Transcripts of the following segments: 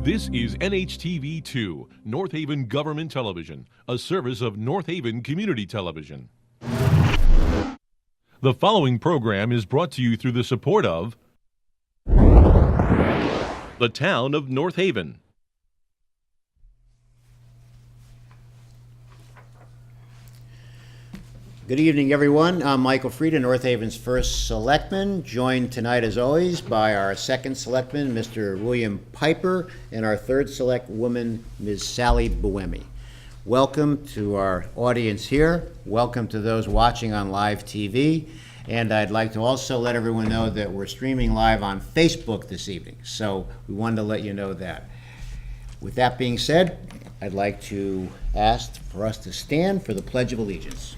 This is NHTV2, North Haven Government Television, a service of North Haven Community Television. The following program is brought to you through the support of the Town of North Haven. Good evening, everyone. I'm Michael Frieda, North Haven's first selectman, joined tonight, as always, by our second selectman, Mr. William Piper, and our third select woman, Ms. Sally Buemi. Welcome to our audience here. Welcome to those watching on live TV. And I'd like to also let everyone know that we're streaming live on Facebook this evening. So we wanted to let you know that. With that being said, I'd like to ask for us to stand for the Pledge of Allegiance.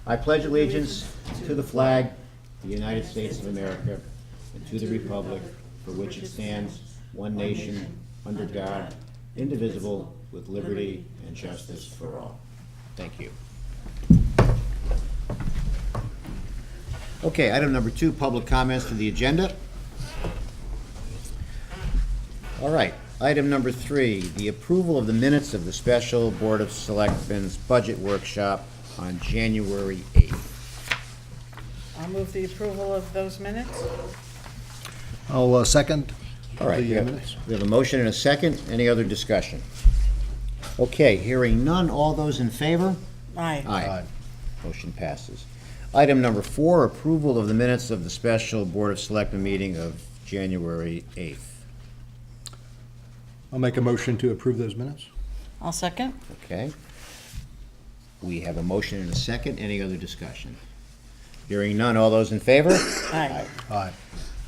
I pledge allegiance to the flag of the United States of America and to the republic for which it stands, one nation, under God, indivisible, with liberty and justice for all. Thank you. Okay, item number 2, public comments to the agenda. All right, item number 3, the approval of the minutes of the special Board of Selectmen's budget workshop on January 8th. I'll move the approval of those minutes. I'll second. All right, the we have minutes. a motion and a second. Any other discussion? Okay, hearing none. All those in favor? Aye. Aye. Motion passes. Item number 4, approval of the minutes of the special Board of Selectmen meeting of January 8th. I'll make a motion to approve those minutes. I'll second. Okay. We have a motion and a second. Any other discussion? Hearing none. All those in favor? Aye. Aye.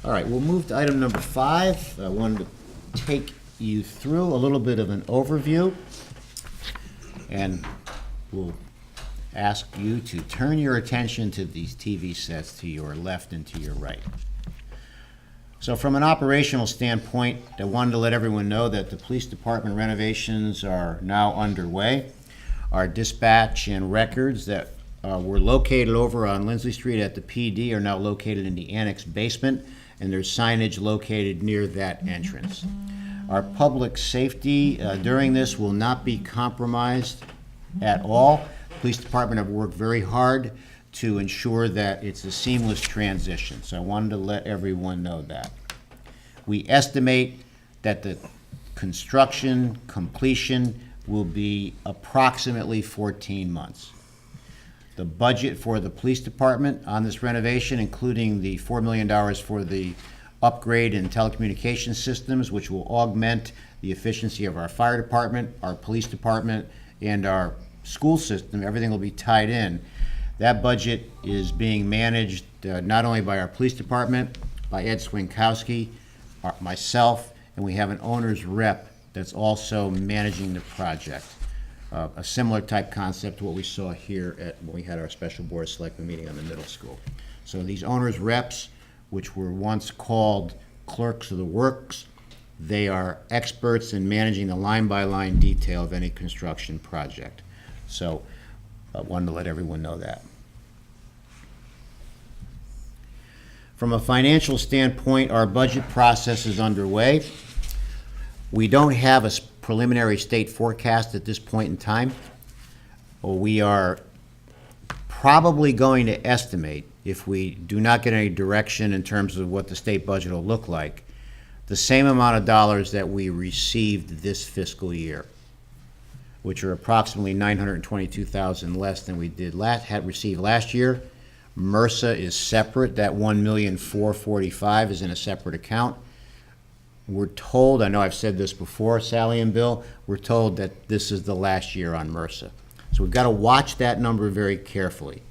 All right, we'll move to item number 5. I wanted to take you through a little bit of an overview, and we'll ask you to turn your attention to these TV sets to your left and to your right. So from an operational standpoint, I wanted to let everyone know that the police department renovations are now underway. Our dispatch and records that were located over on Lindsley Street at the PD are now located in the annex basement, and there's signage located near that entrance. Our public safety during this will not be compromised at all. The police department have worked very hard to ensure that it's a seamless transition, so I wanted to let everyone know that. We estimate that the construction completion will be approximately 14 months. The budget for the police department on this renovation, including the $4 million for the upgrade in telecommunication systems, which will augment the efficiency of our fire department, our police department, and our school system, everything will be tied in. That budget is being managed not only by our police department, by Ed Swinkowski, myself, and we have an owner's rep that's also managing the project. A similar type concept to what we saw here when we had our special board of selectmen meeting on the middle school. So these owners' reps, which were once called clerks of the works, they are experts in managing the line-by-line detail of any construction project. So I wanted to let everyone know that. From a financial standpoint, our budget process is underway. We don't have a preliminary state forecast at this point in time. We are probably going to estimate, if we do not get any direction in terms of what the state budget will look like, the same amount of dollars that we received this fiscal year, which are approximately $922,000 less than we had received last year. MRSA is separate. That $1,445,000 is in a separate account. We're told, I know I've said this before, Sally and Bill, we're told that this is the last year on MRSA. So we've got to watch that number very carefully.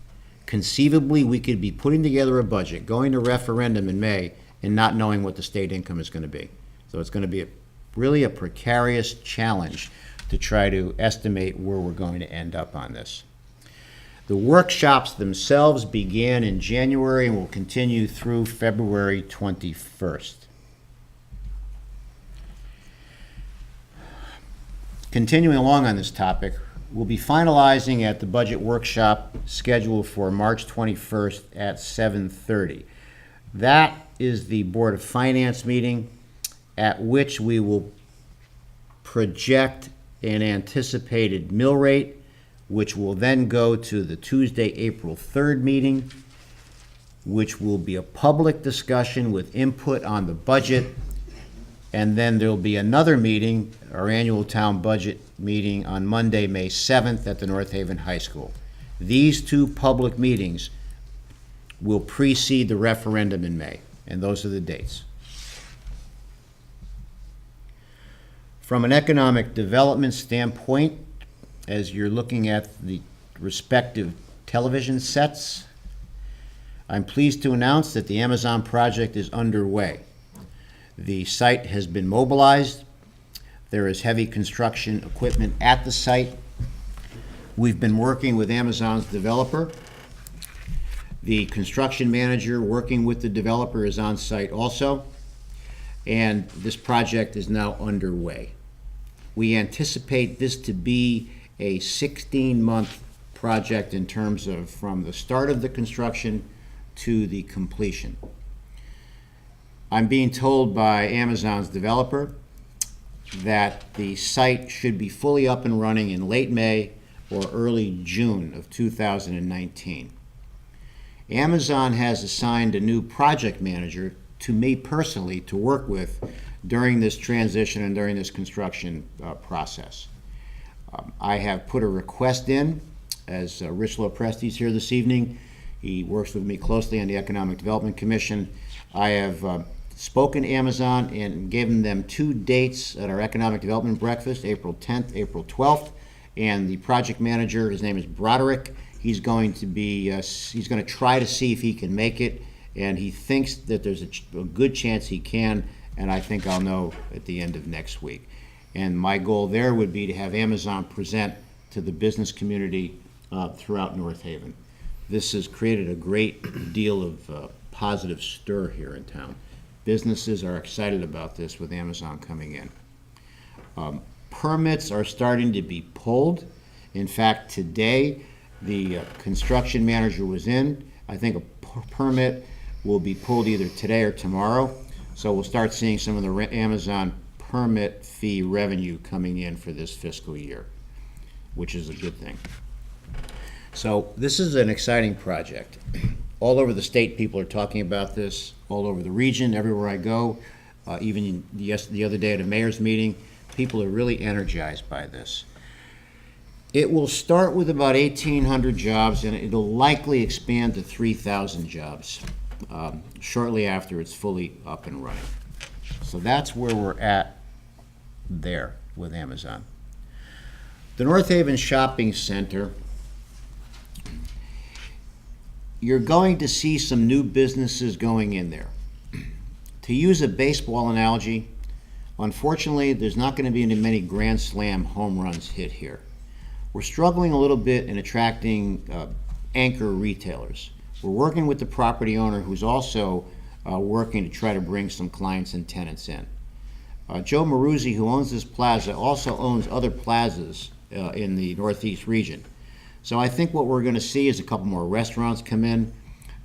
Conceivably, we could be putting together a budget, going to referendum in May, and not knowing what the state income is going to be. So it's going to be really a precarious challenge to try to estimate where we're going to end up on this. The workshops themselves began in January and will continue through February 21st. Continuing along on this topic, we'll be finalizing at the budget workshop scheduled for March 21st at 7:30. That is the Board of Finance meeting at which we will project an anticipated mill rate, which will then go to the Tuesday, April 3rd meeting, which will be a public discussion with input on the budget. And then there'll be another meeting, our annual town budget meeting on Monday, May 7th at the North Haven High School. These two public meetings will precede the referendum in May, and those are the dates. From an economic development standpoint, as you're looking at the respective television sets, I'm pleased to announce that the Amazon project is underway. The site has been mobilized. There is heavy construction equipment at the site. We've been working with Amazon's developer. The construction manager working with the developer is on site also, and this project is now underway. We anticipate this to be a 16-month project in terms of from the start of the construction to the completion. I'm being told by Amazon's developer that the site should be fully up and running in late May or early June of 2019. Amazon has assigned a new project manager to me personally to work with during this transition and during this construction process. I have put a request in, as Rich Lopresti's here this evening. He works with me closely on the Economic Development Commission. I have spoken to Amazon and given them two dates at our Economic Development Breakfast, April 10th, April 12th. And the project manager, his name is Broderick, he's going to try to see if he can make it, and he thinks that there's a good chance he can, and I think I'll know at the end of next week. And my goal there would be to have Amazon present to the business community throughout North Haven. This has created a great deal of positive stir here in town. Businesses are excited about this with Amazon coming in. Permits are starting to be pulled. In fact, today, the construction manager was in. I think a permit will be pulled either today or tomorrow. So we'll start seeing some of the Amazon permit fee revenue coming in for this fiscal year, which is a good thing. So this is an exciting project. All over the state, people are talking about this. All over the region, everywhere I go, even the other day at a mayor's meeting, people are really energized by this. It will start with about 1,800 jobs, and it'll likely expand to 3,000 jobs shortly after it's fully up and running. So that's where we're at there with Amazon. The North Haven Shopping Center, you're going to see some new businesses going in there. To use a baseball analogy, unfortunately, there's not going to be many grand slam home runs hit here. We're struggling a little bit in attracting anchor retailers. We're working with the property owner who's also working to try to bring some clients and tenants in. Joe Maruzzi, who owns this plaza, also owns other plazas in the Northeast region. So I think what we're going to see is a couple more restaurants come in.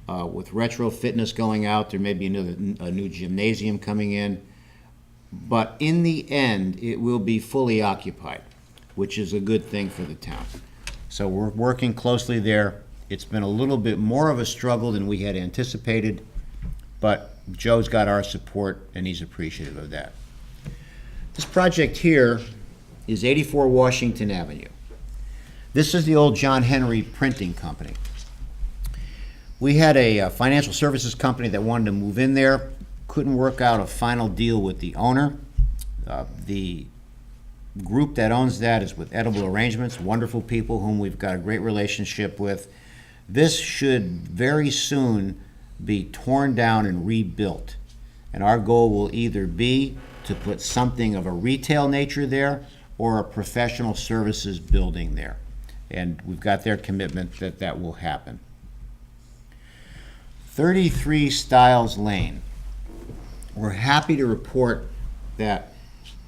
With retro fitness going out, there may be a new gymnasium coming in. But in the end, it will be fully occupied, which is a good thing for the town. So we're working closely there. It's been a little bit more of a struggle than we had anticipated, but Joe's got our support and he's appreciative of that. This project here is 84 Washington Avenue. This is the old John Henry Printing Company. We had a financial services company that wanted to move in there, couldn't work out a final deal with the owner. The group that owns that is with Edible Arrangements, wonderful people whom we've got a great relationship with. This should very soon be torn down and rebuilt. And our goal will either be to put something of a retail nature there or a professional services building there. And we've got their commitment that that will happen. 33 Stiles Lane. We're happy to report that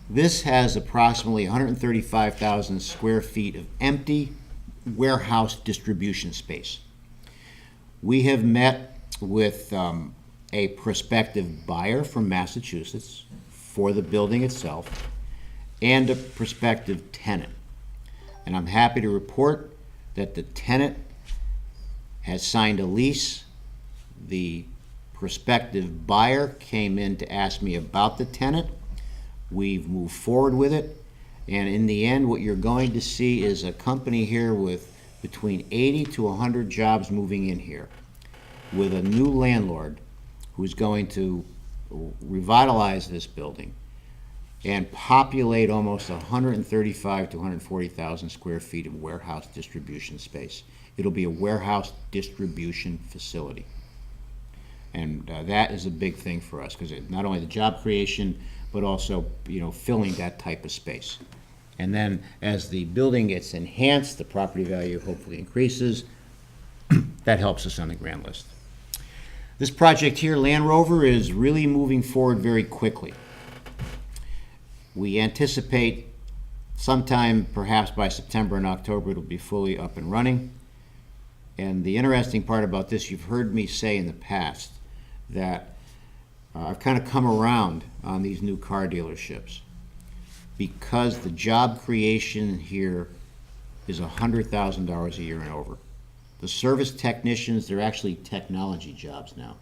this has approximately 135,000 square feet of empty warehouse distribution space. We have met with a prospective buyer from Massachusetts for the building itself and a prospective tenant. And I'm happy to report that the tenant has signed a lease. The prospective buyer came in to ask me about the tenant. We've moved forward with it. And in the end, what you're going to see is a company here with between 80 to 100 jobs moving in here, with a new landlord who's going to revitalize this building and populate almost 135 to 140,000 square feet of warehouse distribution space. It'll be a warehouse distribution facility. And that is a big thing for us, because not only the job creation, but also, filling that type of space. And then as the building gets enhanced, the property value hopefully increases. That helps us on the grand list. This project here, Land Rover, is really moving forward very quickly. We anticipate sometime perhaps by September and October it'll be fully up and running. And the interesting part about this, you've heard me say in the past that I've kind of come around on these new car dealerships, because the job creation here is $100,000 a year and over. The service technicians, they're actually technology jobs now.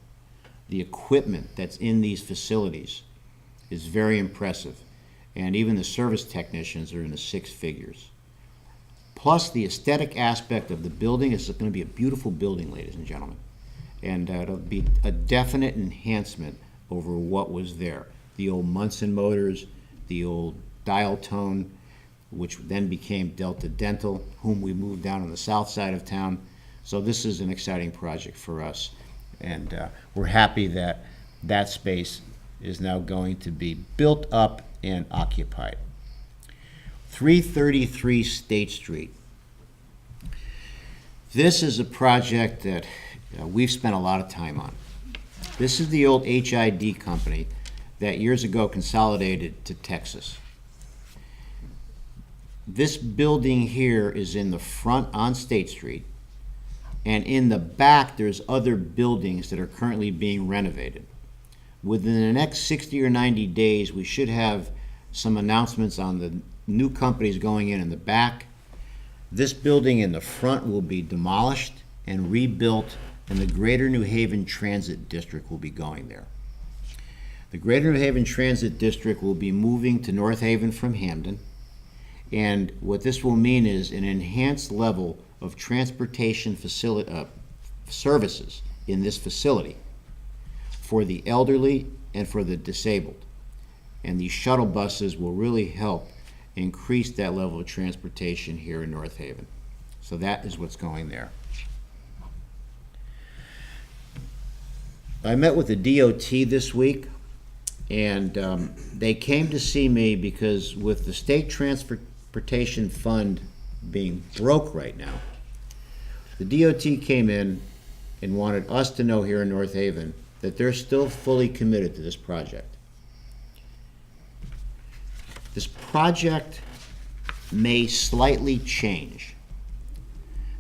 The equipment that's in these facilities is very impressive. And even the service technicians are in the six figures. Plus, the aesthetic aspect of the building is going to be a beautiful building, ladies and gentlemen. And it'll be a definite enhancement over what was there. The old Munson Motors, the old Dial Tone, which then became Delta Dental, whom we moved down on the south side of town. So this is an exciting project for us. And we're happy that that space is now going to be built up and occupied. 333 State Street. This is a project that we've spent a lot of time on. This is the old HID company that years ago consolidated to Texas. This building here is in the front on State Street, and in the back there's other buildings that are currently being renovated. Within the next 60 or 90 days, we should have some announcements on the new companies going in the back. This building in the front will be demolished and rebuilt, and the Greater New Haven Transit District will be going there. The Greater New Haven Transit District will be moving to North Haven from Hamden, and what this will mean is an enhanced level of transportation services in this facility for the elderly and for the disabled. And these shuttle buses will really help increase that level of transportation here in North Haven. So that is what's going there. I met with the DOT this week, and they came to see me because with the state transportation fund being broke right now, the DOT came in and wanted us to know here in North Haven that they're still fully committed to this project. This project may slightly change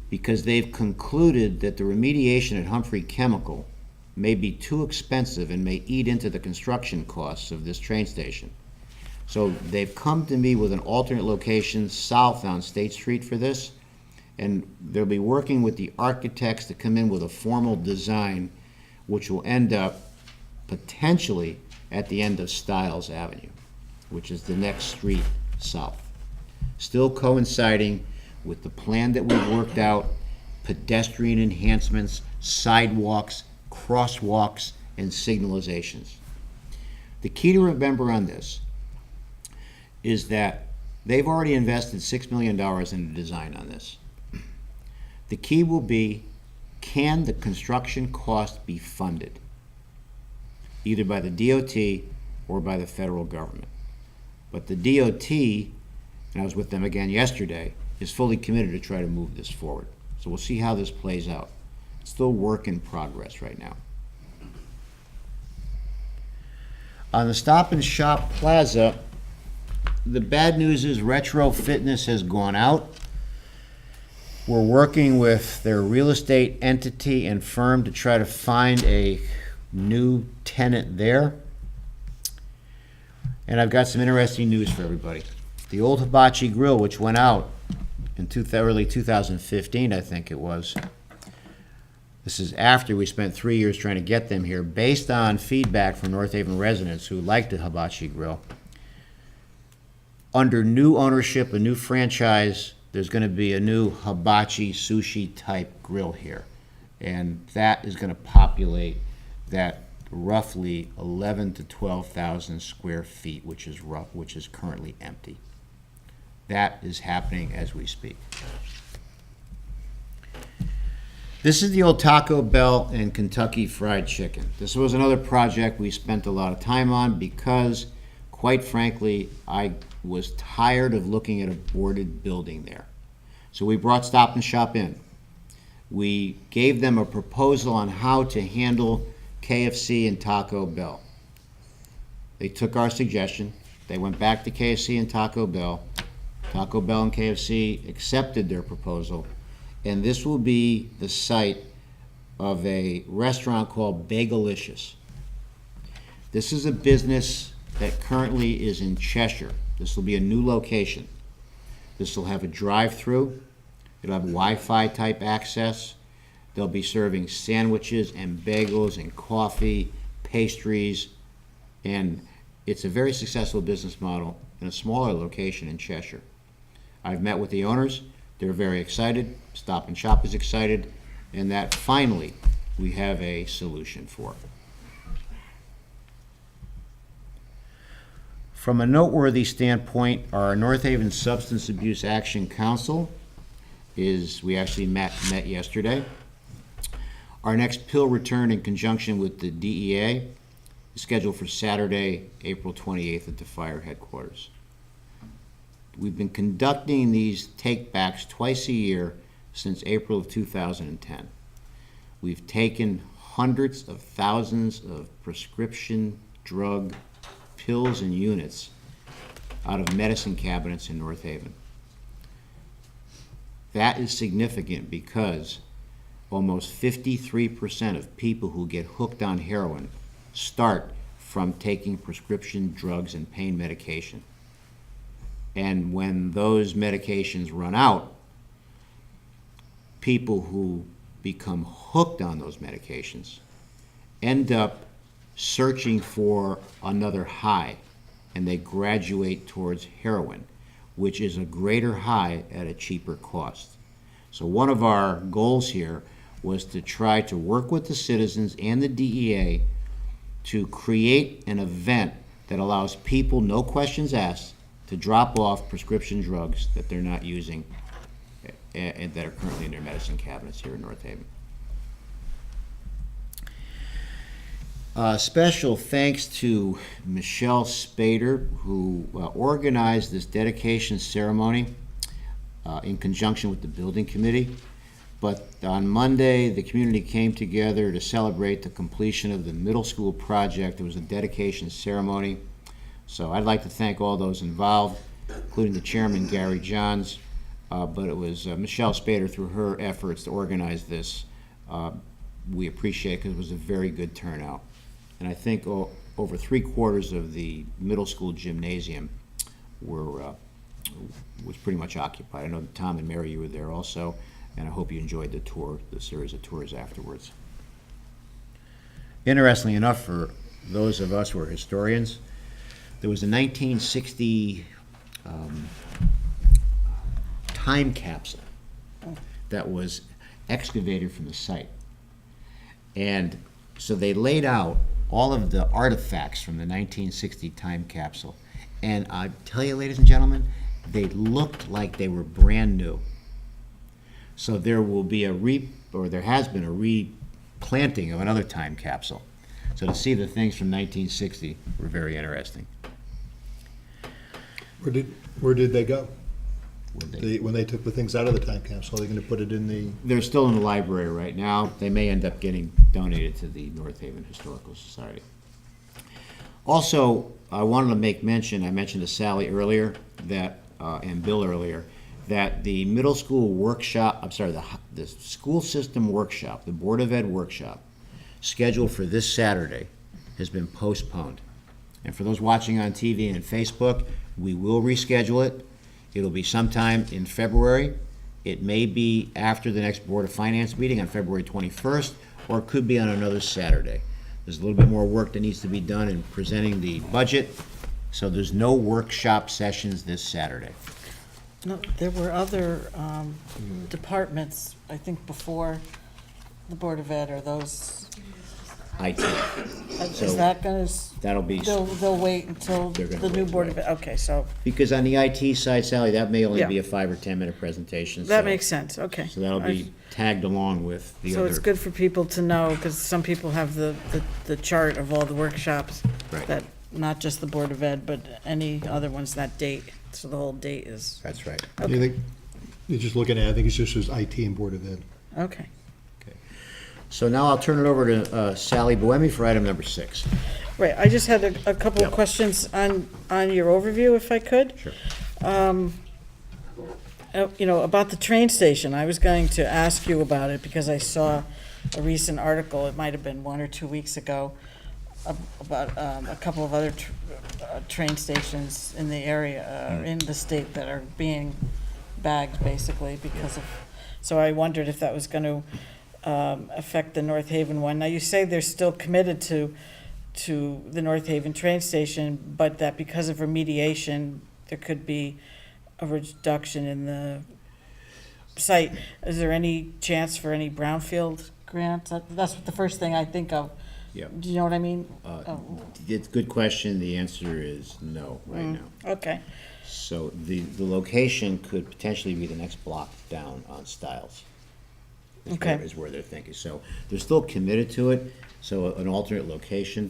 because they've concluded that the remediation at Humphrey Chemical may be too expensive and may eat into the construction costs of this train station. So they've come to me with an alternate location south on State Street for this, and they'll be working with the architects to come in with a formal design which will end up potentially at the end of Stiles Avenue, which is the next street south. Still coinciding with the plan that we've worked out, pedestrian enhancements, sidewalks, crosswalks, and signalizations. The key to remember on this is that they've already invested $6 million in the design on this. The key will be, can the construction cost be funded, either by the DOT or by the federal government? But the DOT, and I was with them again yesterday, is fully committed to try to move this forward. So we'll see how this plays out. It's still work in progress right now. On the Stop and Shop Plaza, the bad news is Retro Fitness has gone out. We're working with their real estate entity and firm to try to find a new tenant there. And I've got some interesting news for everybody. The old Hibachi Grill, which went out in early 2015, I think it was. This is after we spent 3 years trying to get them here, based on feedback from North Haven residents who liked the Hibachi Grill. Under new ownership, a new franchise, there's going to be a new hibachi sushi type grill here. And that is going to populate that roughly 11 to 12,000 square feet, which is currently empty. That is happening as we speak. This is the old Taco Bell and Kentucky Fried Chicken. This was another project we spent a lot of time on because, quite frankly, I was tired of looking at a boarded building there. So we brought Stop and Shop in. We gave them a proposal on how to handle KFC and Taco Bell. They took our suggestion. They went back to KFC and Taco Bell. Taco Bell and KFC accepted their proposal. And this will be the site of a restaurant called Bagelicious. This is a business that currently is in Cheshire. This will be a new location. This will have a drive-through. It'll have Wi-Fi type access. They'll be serving sandwiches and bagels and coffee, pastries, and it's a very successful business model in a smaller location in Cheshire. I've met with the owners. They're very excited. Stop and Shop is excited, and that finally we have a solution for. From a noteworthy standpoint, our North Haven Substance Abuse Action Council we actually met yesterday. Our next pill return in conjunction with the DEA is scheduled for Saturday, April 28th at the fire headquarters. We've been conducting these take-backs twice a year since April of 2010. We've taken hundreds of thousands of prescription drug pills and units out of medicine cabinets in North Haven. That is significant because almost 53% of people who get hooked on heroin start from taking prescription drugs and pain medication. And when those medications run out, people who become hooked on those medications end up searching for another high, and they graduate towards heroin, which is a greater high at a cheaper cost. So one of our goals here was to try to work with the citizens and the DEA to create an event that allows people, no questions asked, to drop off prescription drugs that they're not using and that are currently in their medicine cabinets here in North Haven. Special thanks to Michelle Spader, who organized this dedication ceremony in conjunction with the building committee. But on Monday, the community came together to celebrate the completion of the middle school project. It was a dedication ceremony. So I'd like to thank all those involved, including the chairman, Gary Johns. But it was Michelle Spader, through her efforts to organize this. We appreciate it because it was a very good turnout. And I think over 3/4 of the middle school gymnasium was pretty much occupied. I know Tom and Mary, you were there also, and I hope you enjoyed the tour, the series of tours afterwards. Interestingly enough, for those of us who are historians, there was a 1960 time capsule that was excavated from the site. And so they laid out all of the artifacts from the 1960 time capsule. And I tell you, ladies and gentlemen, they looked like they were brand new. So there will be there has been a replanting of another time capsule. So to see the things from 1960 were very interesting. Where did they go? When When they took the things out of the time capsule, are they going to put it in the? They're still in the library right now. They may end up getting donated to the North Haven Historical Society. Also, I wanted to make mention, I mentioned to Sally earlier that, and Bill earlier, that the middle school workshop, the school system workshop, the Board of Ed workshop, scheduled for this Saturday has been postponed. And for those watching on TV and Facebook, we will reschedule it. It'll be sometime in February. It may be after the next Board of Finance meeting on February 21st, or it could be on another Saturday. There's a little bit more work that needs to be done in presenting the budget, so there's no workshop sessions this Saturday. No, there were other departments, I think, before the Board of Ed, or those, IT. So is that gonna, that'll be, they'll wait until They're gonna the new wait, Board of right. Ed, okay, so, because on the IT side, Sally, that may only Yeah. be a 5 or 10 minute presentation. that so- makes sense, okay. So that'll be tagged along with the So other. it's good for people to know, because some people have the chart of all the workshops. Right. That, not just the Board of Ed, but any other ones, that date, so the whole date is, That's right. You think, you're just looking at, I think it's just as IT and Board of Ed. okay. So now I'll turn it over to Sally Boemi for item number 6. Right, I just had a couple of Yep. questions on your overview, if I could. Sure. You know, about the train station, I was going to ask you about it because I saw a recent article, it might have been 1 or 2 weeks ago, about a couple of other train stations in the area, in the state, that are being bagged, basically, because of, so I wondered if that was going to affect the North Haven one. Now, you say they're still committed to the North Haven train station, but that because of remediation, there could be a reduction in the site. Is there any chance for any brownfield grants? That's the first thing I think of. Yeah. Do you know what I mean? It's a good question. The answer is no right now. Okay, So the location could potentially be the next block down on Stiles. Okay. Is where they're thinking. So they're still committed to it, so an alternate location.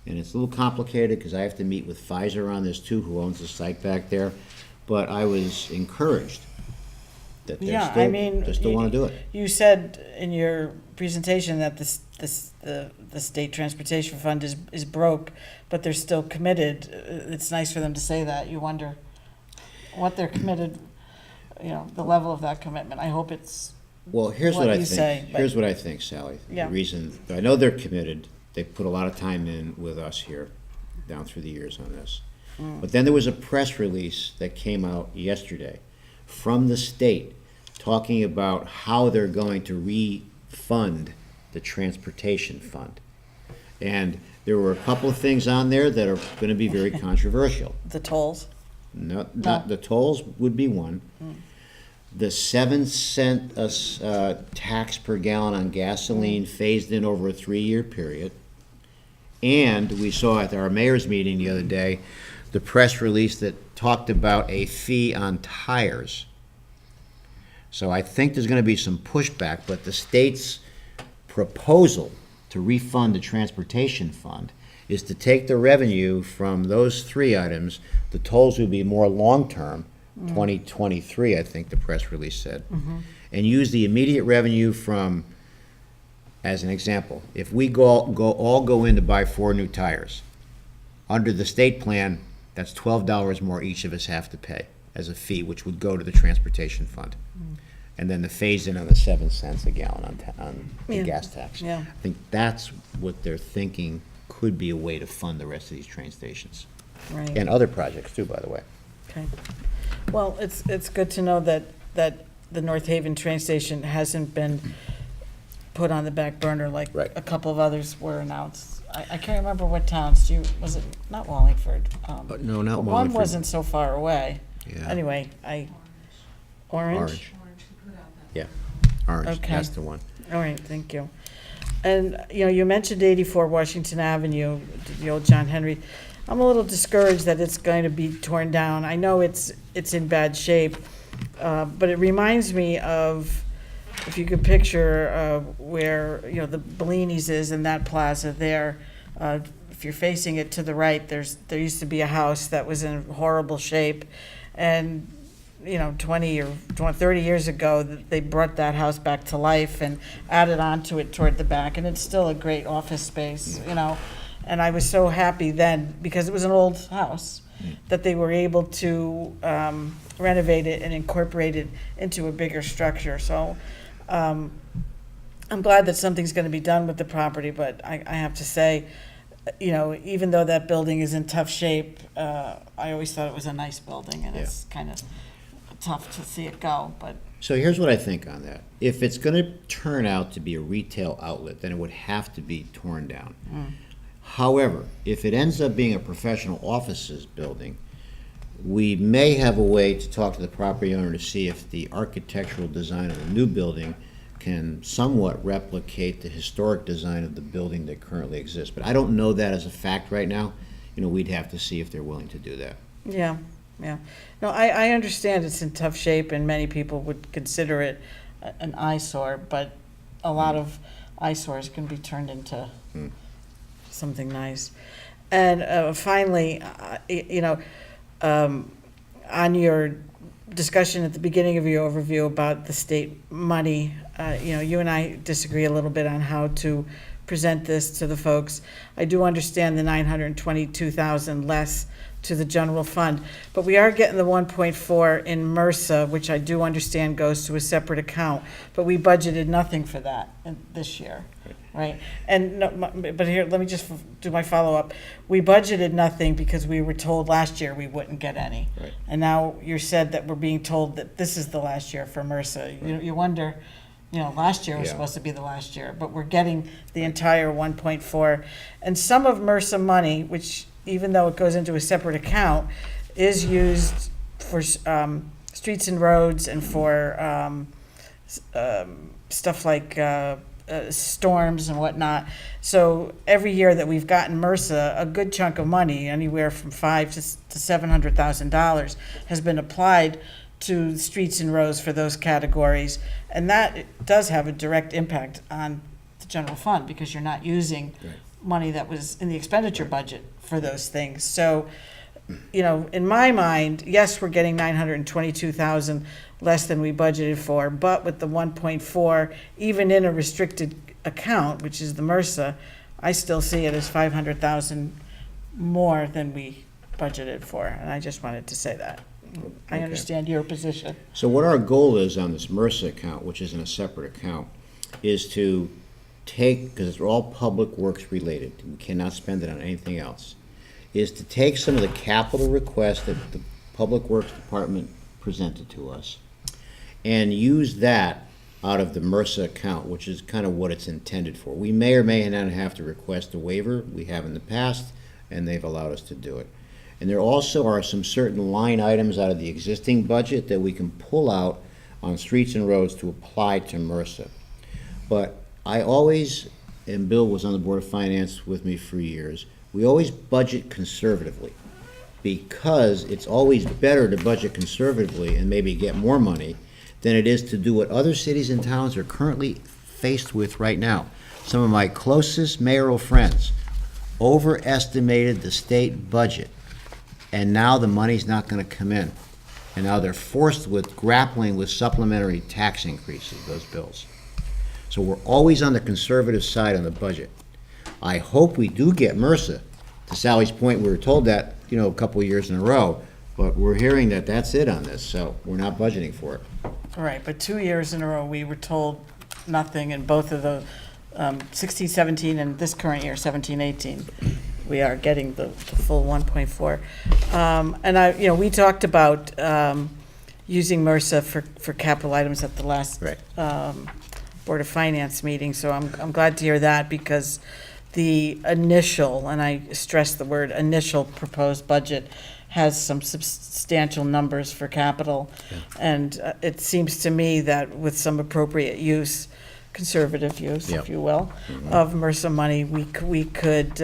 And it's a little complicated because I have to meet with Pfizer on this too, who owns the site back there. But I was encouraged that yeah, I mean. they still want to do it. You said in your presentation that the state transportation fund is broke, but they're still committed. It's nice for them to say that. You wonder what they're committed, you know, the level of that commitment. I hope it's, Well, here's what what I you think. say, but- Here's what I think, Sally. Yeah. The reason, I know they're committed, they put a lot of time in with us here, down through the years on this. But then there was a press release that came out yesterday from the state talking about how they're going to refund the transportation fund. And there were a couple of things on there that are gonna be very controversial. the tolls. No, not, the tolls would be one. The 7 cent tax per gallon on gasoline phased in over a 3-year period. And we saw at our mayor's meeting the other day, the press release that talked about a fee on tires. So I think there's gonna be some pushback, but the state's proposal to refund the transportation fund is to take the revenue from those 3 items. The tolls would be more long-term, 2023, I think the press release said, and use the immediate revenue from, as an example, if we all go in to buy 4 new tires, under the state plan, that's $12 more each of us have to pay as a fee, which would go to the transportation fund. And then the phase in on the 7 cents a gallon on the Yeah. gas tax. Yeah. I think that's what they're thinking could be a way to fund the rest of these train stations. Right. And other projects too, by the way. Okay. Well, it's good to know that the North Haven train station hasn't been put on the back burner like Right. a couple of others were announced. I can't remember what towns, was it, not Wallingford? No, not One Wallingford. wasn't so far away. Yeah. Anyway, Orange? Orange. Yeah, Orange, Okay. that's the one. All right, thank you. And, you know, you mentioned 84 Washington Avenue, the old John Henry. I'm a little discouraged that it's going to be torn down. I know it's in bad shape, but it reminds me of, if you could picture where, you know, the Bellini's is in that plaza there. If you're facing it to the right, there used to be a house that was in horrible shape. And, you know, 20 or 30 years ago, they brought that house back to life and added on to it toward the back. And it's still a great office space, you know. And I was so happy then, because it was an old house, that they were able to renovate it and incorporate it into a bigger structure. So I'm glad that something's gonna be done with the property, but I have to say, you know, even though that building is in tough shape, I always thought it was a nice building, and it's kind of tough to see it go, but, So here's what I think on that. If it's gonna turn out to be a retail outlet, then it would have to be torn down. However, if it ends up being a professional offices building, we may have a way to talk to the property owner to see if the architectural design of the new building can somewhat replicate the historic design of the building that currently exists. But I don't know that as a fact right now. You know, we'd have to see if they're willing to do that. yeah, yeah. No, I understand it's in tough shape, and many people would consider it an eyesore, but a lot of eyesores can be turned into something nice. And finally, you know, on your discussion at the beginning of your overview about the state money, you know, you and I disagree a little bit on how to present this to the folks. I do understand the 922,000 less to the general fund, but we are getting the 1.4 in MRSA, which I do understand goes to a separate account, but we budgeted nothing for that this year, right? And, but here, let me just do my follow-up. We budgeted nothing because we were told last year we wouldn't get any. Right. And now you said that we're being told that this is the last year for MRSA. You wonder, you know, last year was Yeah. supposed to be the last year, but we're getting the entire 1.4. And some of MRSA money, which even though it goes into a separate account, is used for streets and roads and for stuff like storms and whatnot. So every year that we've gotten MRSA, a good chunk of money, anywhere from $500,000 to $700,000, has been applied to streets and roads for those categories. And that does have a direct impact on the general fund, because you're not using money that was in the expenditure budget for those things. So, you know, in my mind, yes, we're getting 922,000 less than we budgeted for, but with the 1.4, even in a restricted account, which is the MRSA, I still see it as 500,000 more than we budgeted for, and I just wanted to say that. I Okay. understand your position. So what our goal is on this MRSA account, which is in a separate account, is to take, because it's all public works related, we cannot spend it on anything else, is to take some of the capital requests that the Public Works Department presented to us and use that out of the MRSA account, which is kind of what it's intended for. We may or may not have to request a waiver. We have in the past, and they've allowed us to do it. And there also are some certain line items out of the existing budget that we can pull out on streets and roads to apply to MRSA. But I always, and Bill was on the Board of Finance with me for years, we always budget conservatively, because it's always better to budget conservatively and maybe get more money than it is to do what other cities and towns are currently faced with right now. Some of my closest mayoral friends overestimated the state budget, and now the money's not gonna come in. And now they're forced with grappling with supplementary tax increases, those bills. So we're always on the conservative side on the budget. I hope we do get MRSA. To Sally's point, we were told that, you know, a couple of years in a row, but we're hearing that that's it on this, so we're not budgeting for it. All right, but 2 years in a row, we were told nothing, and both of the 16, 17, and this current year, 17, 18, we are getting the full 1.4. And you know, we talked about using MRSA for capital items at the last Right. Board of Finance meeting, so I'm glad to hear that, because the initial, and I stress the word initial, proposed budget has some substantial numbers for capital. And it seems to me that with some appropriate use, conservative use, Yep. if you will, of MRSA money, we could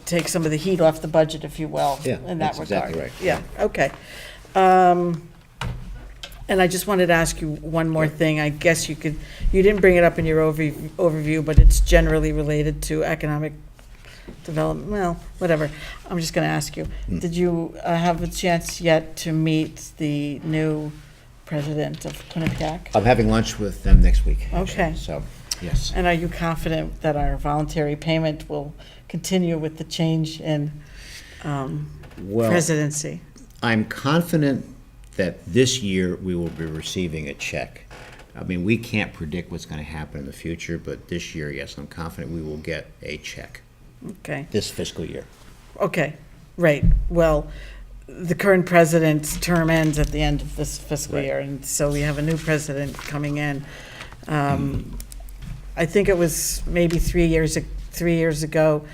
take some of the heat off the budget, if you will, Yeah, in that that's regard. exactly right. Yeah, okay. And I just wanted to ask you one more thing. I guess you didn't bring it up in your overview, but it's generally related to economic development, well, whatever. I'm just going to ask you, did you have a chance yet to meet the new president of Quinnipiac? I'm having lunch with them next week. actually, Okay. So, yes. And are you confident that our voluntary payment will continue with the change in Well, presidency? I'm confident that this year we will be receiving a check, I mean, we can't predict what's gonna happen in the future, but this year, yes, I'm confident we will get a check Okay, this fiscal year. okay, right. Well, the current president's term ends at the end of this fiscal Right. year, and so we have a new president coming in. I think it was maybe 3 years ago,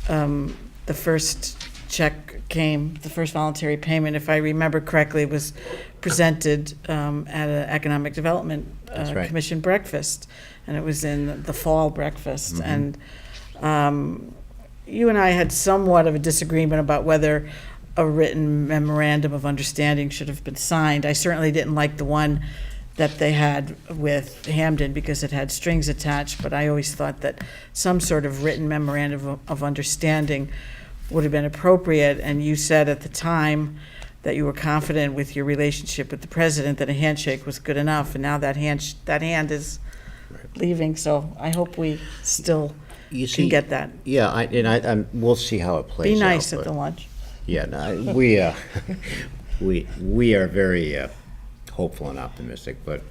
the first check came, the first voluntary payment, if I remember correctly, was presented at an Economic Development That's right. Commission breakfast, and it was in the fall breakfast. Mm-hmm. And you and I had somewhat of a disagreement about whether a written memorandum of understanding should have been signed. I certainly didn't like the one that they had with Hamden because it had strings attached, but I always thought that some sort of written memorandum of understanding would have been appropriate. And you said at the time that you were confident with your relationship with the president that a handshake was good enough, and now that hand is leaving, so I hope we still You can see, get that. yeah, we'll see how it plays out. Be nice at but- the lunch. Yeah, no, we are very hopeful and optimistic, but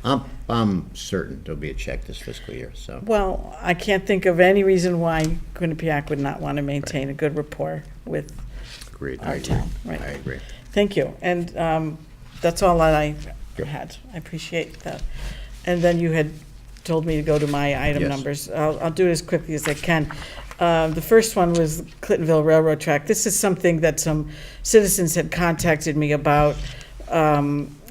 I'm certain there'll be a check this fiscal year, so. Well, I can't think of any reason why Quinnipiac would not want to maintain a good rapport with Agreed. our town. Right. I agree. Thank you. And that's all that I Yep. had. I appreciate that. And then you had told me to go to my item Yes. numbers. I'll do it as quickly as I can. The first one was Clintonville Railroad Track. This is something that some citizens had contacted me about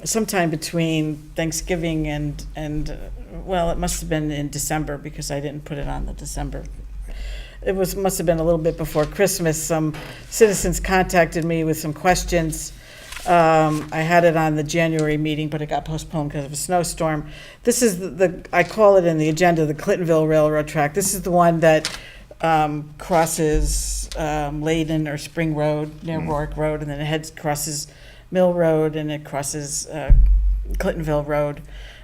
sometime between Thanksgiving and well, it must have been in December because I didn't put it on the December. Must have been a little bit before Christmas. Some citizens contacted me with some questions. I had it on the January meeting, but it got postponed because of a snowstorm. This is I call it in the agenda, the Clintonville Railroad Track. This is the one that crosses Layden or Spring Road near Rourke Road, and then it crosses Mill Road, and it crosses Clintonville Road,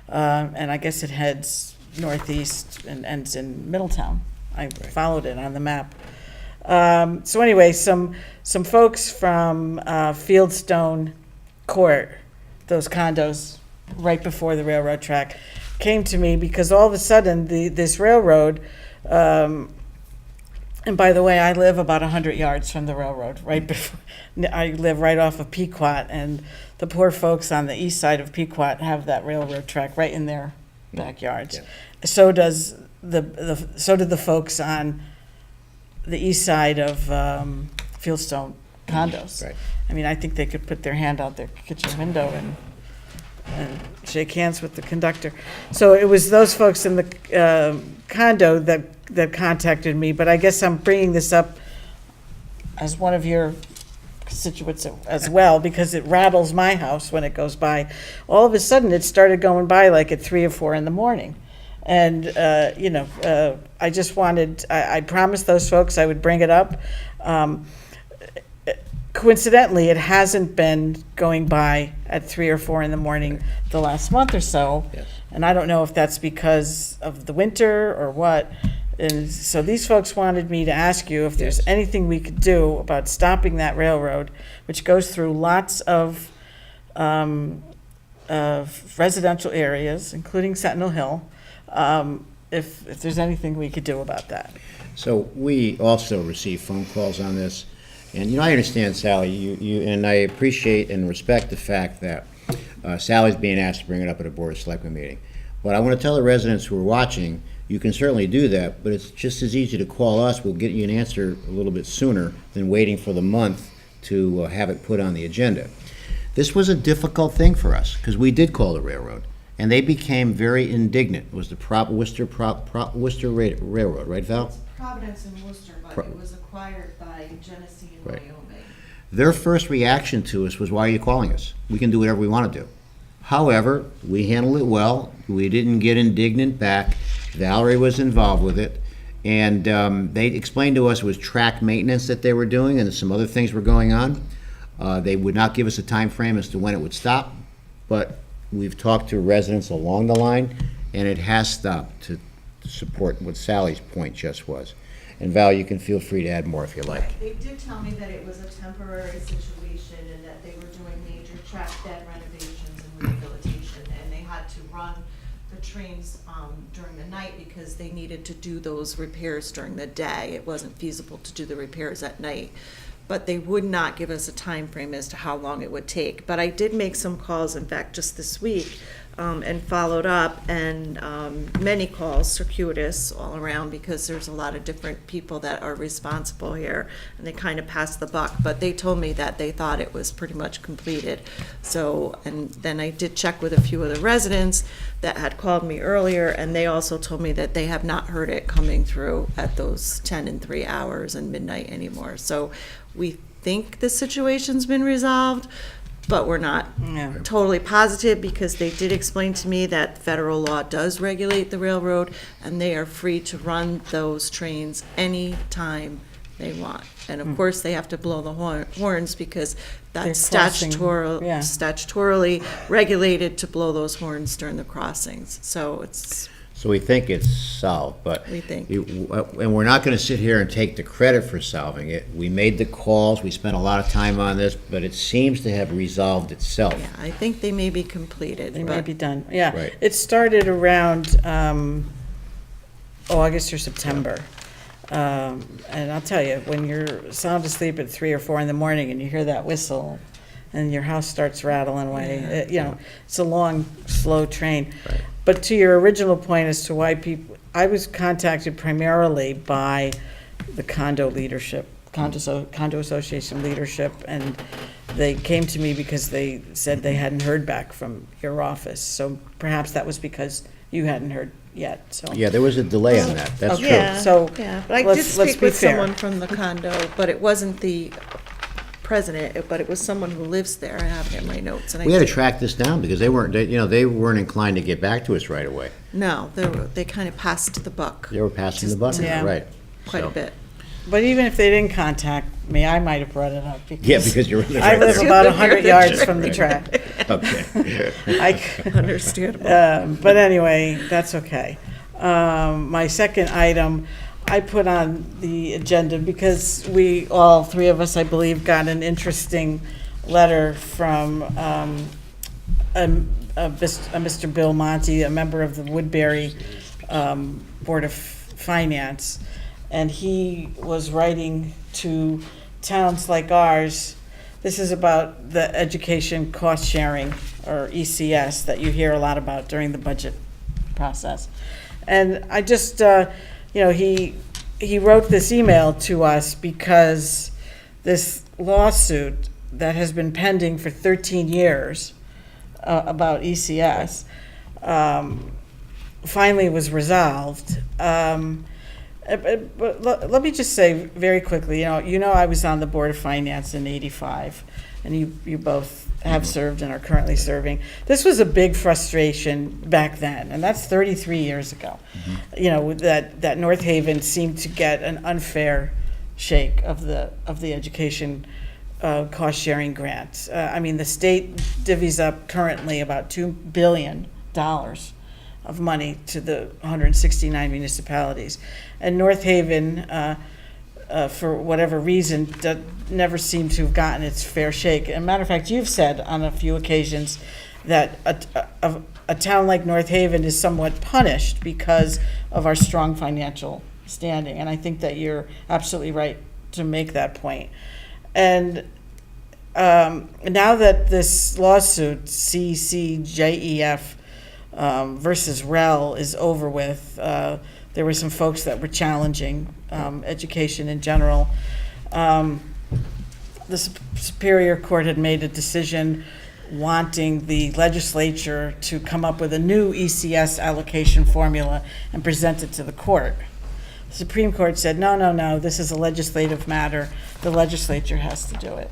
and I guess it heads northeast and ends in Middletown. I followed it on the map. So anyway, some folks from Fieldstone Court, those condos right before the railroad track, came to me because all of a sudden this railroad, and by the way, I live about 100 yards from the railroad, right before, I live right off of Pequot, and the poor folks on the east side of Pequot have that railroad track right in their backyards. Yeah. So does so did the folks on the east side of Fieldstone condos. Right. I mean, I think they could put their hand out their kitchen window and shake hands with the conductor. So it was those folks in the condo that contacted me, but I guess I'm bringing this up as one of your constituents as well, because it rattles my house when it goes by. All of a sudden, it started going by like at 3 or 4 in the morning. And, I just wanted, I promised those folks I would bring it up. Coincidentally, it hasn't been going by at 3 or 4 in the morning the last month or so. Yes. And I don't know if that's because of the winter or what. And so these folks wanted me to ask you if there's Yes. anything we could do about stopping that railroad, which goes through lots of residential areas, including Sentinel Hill. If there's anything we could do about that. So we also receive phone calls on this, and, I understand, Sally, you and I appreciate and respect the fact that Sally's being asked to bring it up at a Board of Selectmen meeting. But I want to tell the residents who are watching, you can certainly do that, but it's just as easy to call us. We'll get you an answer a little bit sooner than waiting for the month to have it put on the agenda. This was a difficult thing for us, because we did call the railroad, and they became very indignant. It was the Worcester Railroad, right, Val? It's Providence and Worcester, but it was acquired by Genesee and Right. Wyoming. Their first reaction to us was, why are you calling us? We can do whatever we want to do. However, we handled it well. We didn't get indignant back. Valerie was involved with it. And they explained to us it was track maintenance that they were doing and some other things were going on. They would not give us a time frame as to when it would stop, but we've talked to residents along the line, and it has stopped, to support what Sally's point just was. And Val, you can feel free to add more if you like. They did tell me that it was a temporary situation and that they were doing major track bed renovations and rehabilitation, and they had to run the trains during the night because they needed to do those repairs during the day. It wasn't feasible to do the repairs at night. But they would not give us a time frame as to how long it would take. But I did make some calls, in fact, just this week, and followed up, and many calls, circuitous all around, because there's a lot of different people that are responsible here, and they kind of passed the buck. But they told me that they thought it was pretty much completed. So, and then I did check with a few of the residents that had called me earlier, and they also told me that they have not heard it coming through at those 10 and 3 hours and midnight anymore. So we think the situation's been resolved, but we're not Yeah. totally positive, because they did explain to me that federal law does regulate the railroad, and they are free to run those trains any time they want. And of course, they have to blow the horns, because that's They're crossing, yeah. statutorily regulated to blow those horns during the crossings. So it's, So we think it's solved, but. We think. And we're not gonna sit here and take the credit for solving it. We made the calls, we spent a lot of time on this, but it seems to have resolved itself. yeah, I think they may be completed. They may but- be done, yeah. Right. It started around August or September. And I'll tell you, when you're sound asleep at 3 or 4 in the morning and you hear that whistle and your house starts rattling away, it's a long, slow train. Right. But to your original point as to why people, I was contacted primarily by the condo leadership, condo association leadership, and they came to me because they said they hadn't heard back from your office. So perhaps that was because you hadn't heard yet, so. Yeah, there was a delay on that, that's true. Okay. So, Yeah, but I did let's speak be with fair. someone from the condo, but it wasn't the president, but it was someone who lives there. I have it in my notes. And We had to did- track this down because they weren't inclined to get back to us right away. No, they kind of passed the buck They were passing the buck, Yeah. right. quite a So- bit. But even if they didn't contact me, I might have brought it up because. Yeah, because you're I right live there. about 100 yards from the track. Okay. Understandable. But anyway, that's okay. My second item, I put on the agenda because we, all three of us, I believe, got an interesting letter from a Mr. Bill Monty, a member of the Woodbury Board of Finance. And he was writing to towns like ours. This is about the education cost sharing, or ECS, that you hear a lot about during the budget process. And I just, he wrote this email to us because this lawsuit that has been pending for 13 years about ECS finally was resolved. But let me just say very quickly, I was on the Board of Finance in '85, and you both have served and are currently serving. This was a big frustration back then, and that's 33 years ago. That North Haven seemed to get an unfair shake of the education cost sharing grants. The state divvies up currently about $2 billion of money to the 169 municipalities. And North Haven, for whatever reason, never seemed to have gotten its fair shake. As a matter of fact, you've said on a few occasions that a town like North Haven is somewhat punished because of our strong financial standing. And I think that you're absolutely right to make that point. And now that this lawsuit, CCJEF, versus REL is over with. There were some folks that were challenging education in general. The Superior Court had made a decision wanting the legislature to come up with a new ECS allocation formula and present it to the court. The Supreme Court said, no, this is a legislative matter. The legislature has to do it.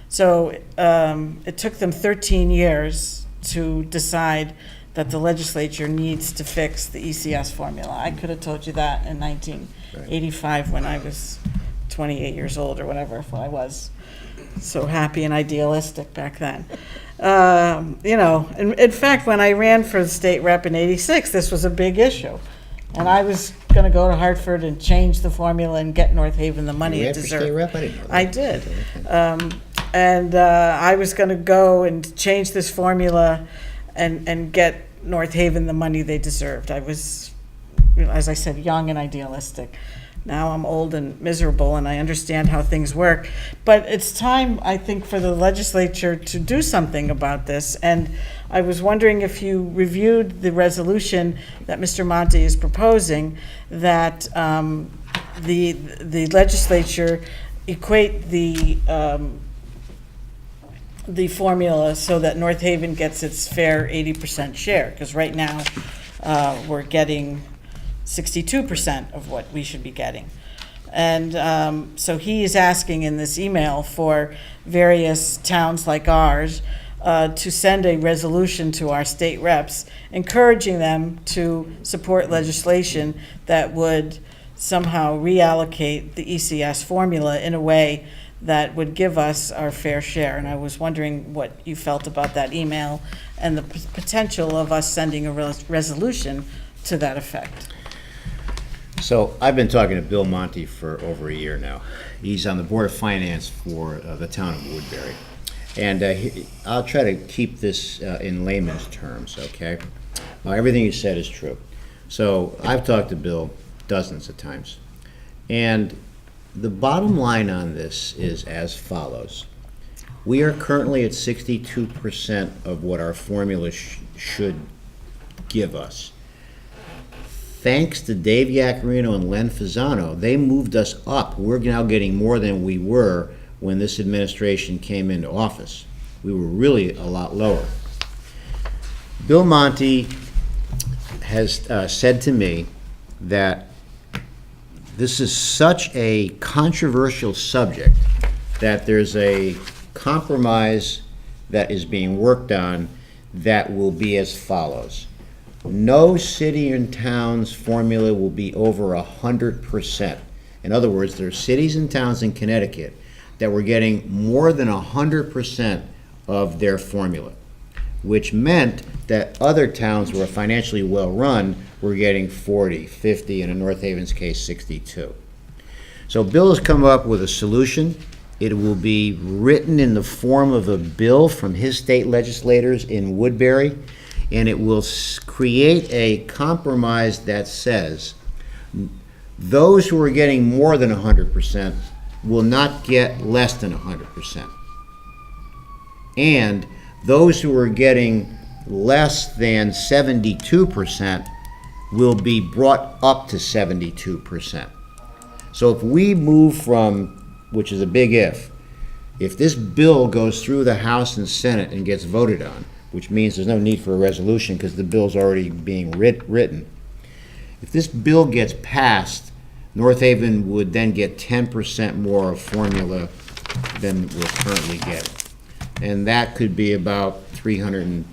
So it took them 13 years to decide that the legislature needs to fix the ECS formula. I could have told you that in 1985 when I was 28 years old or whatever, if I was so happy and idealistic back then. In fact, when I ran for the state rep in '86, this was a big issue. And I was going to go to Hartford and change the formula and get North Haven the money You it ran for deserved. state rep? I didn't know that. I did. And I was going to go and change this formula and get North Haven the money they deserved. I was, as I said, young and idealistic. Now I'm old and miserable, and I understand how things work. But it's time, I think, for the legislature to do something about this. And I was wondering if you reviewed the resolution that Mr. Monti is proposing, that the legislature equate the formula so that North Haven gets its fair 80% share, because right now we're getting 62% of what we should be getting. And so he is asking in this email for various towns like ours to send a resolution to our state reps, encouraging them to support legislation that would somehow reallocate the ECS formula in a way that would give us our fair share. And I was wondering what you felt about that email and the potential of us sending a resolution to that effect. So I've been talking to Bill Monti for over a year now. He's on the Board of Finance for the town of Woodbury. And I'll try to keep this in layman's terms, okay? Everything you said is true. So I've talked to Bill dozens of times. And the bottom line on this is as follows. We are currently at 62% of what our formula should give us. Thanks to Dave Yacarino and Len Fasano, they moved us up. We're now getting more than we were when this administration came into office. We were really a lot lower. Bill Monti has said to me that this is such a controversial subject that there's a compromise that is being worked on that will be as follows. No city and town's formula will be over 100%. In other words, there are cities and towns in Connecticut that were getting more than 100% of their formula, which meant that other towns who are financially well-run were getting 40, 50, and in North Haven's case, 62. So Bill has come up with a solution. It will be written in the form of a bill from his state legislators in Woodbury, and it will create a compromise that says those who are getting more than 100% will not get less than 100%. And those who are getting less than 72% will be brought up to 72%. So if we move from, which is a big if this bill goes through the House and Senate and gets voted on, which means there's no need for a resolution because the bill's already being written. If this bill gets passed, North Haven would then get 10% more of formula than we're currently getting. And that could be about $370,000,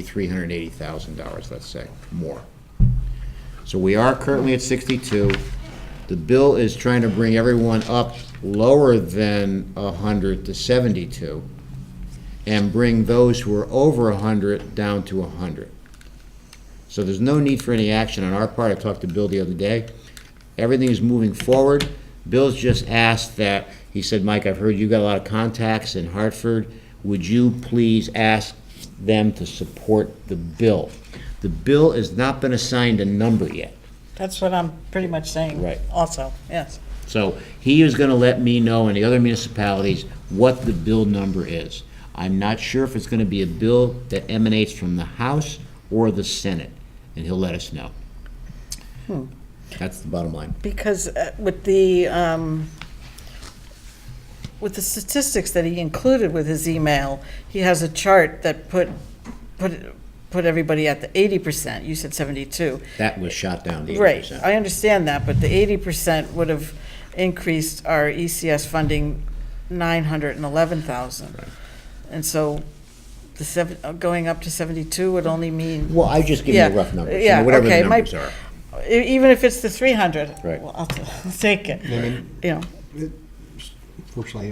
$380,000, let's say, more. So we are currently at 62. The bill is trying to bring everyone up lower than 100 to 72 and bring those who are over 100 down to 100. So there's no need for any action on our part. I talked to Bill the other day. Everything is moving forward. Bill's just asked that, he said, Mike, I've heard you got a lot of contacts in Hartford. Would you please ask them to support the bill? The bill has not been assigned a number yet. That's what I'm pretty much saying. Right. Also, yes. So he is going to let me know and the other municipalities what the bill number is. I'm not sure if it's going to be a bill that emanates from the House or the Senate, and he'll let us know. That's the bottom line. Because with the statistics that he included with his email, he has a chart that put everybody at the 80%. You said 72. That was shot down to 80%. Right, I understand that, but the 80% would have increased our ECS funding $911,000. Right. And so going up to 72 would only mean, Well, I just give you Yeah, a rough number, yeah, whatever okay, the numbers are. even if it's the 300. Right. Well, I'll take it, I mean, you know. fortunately,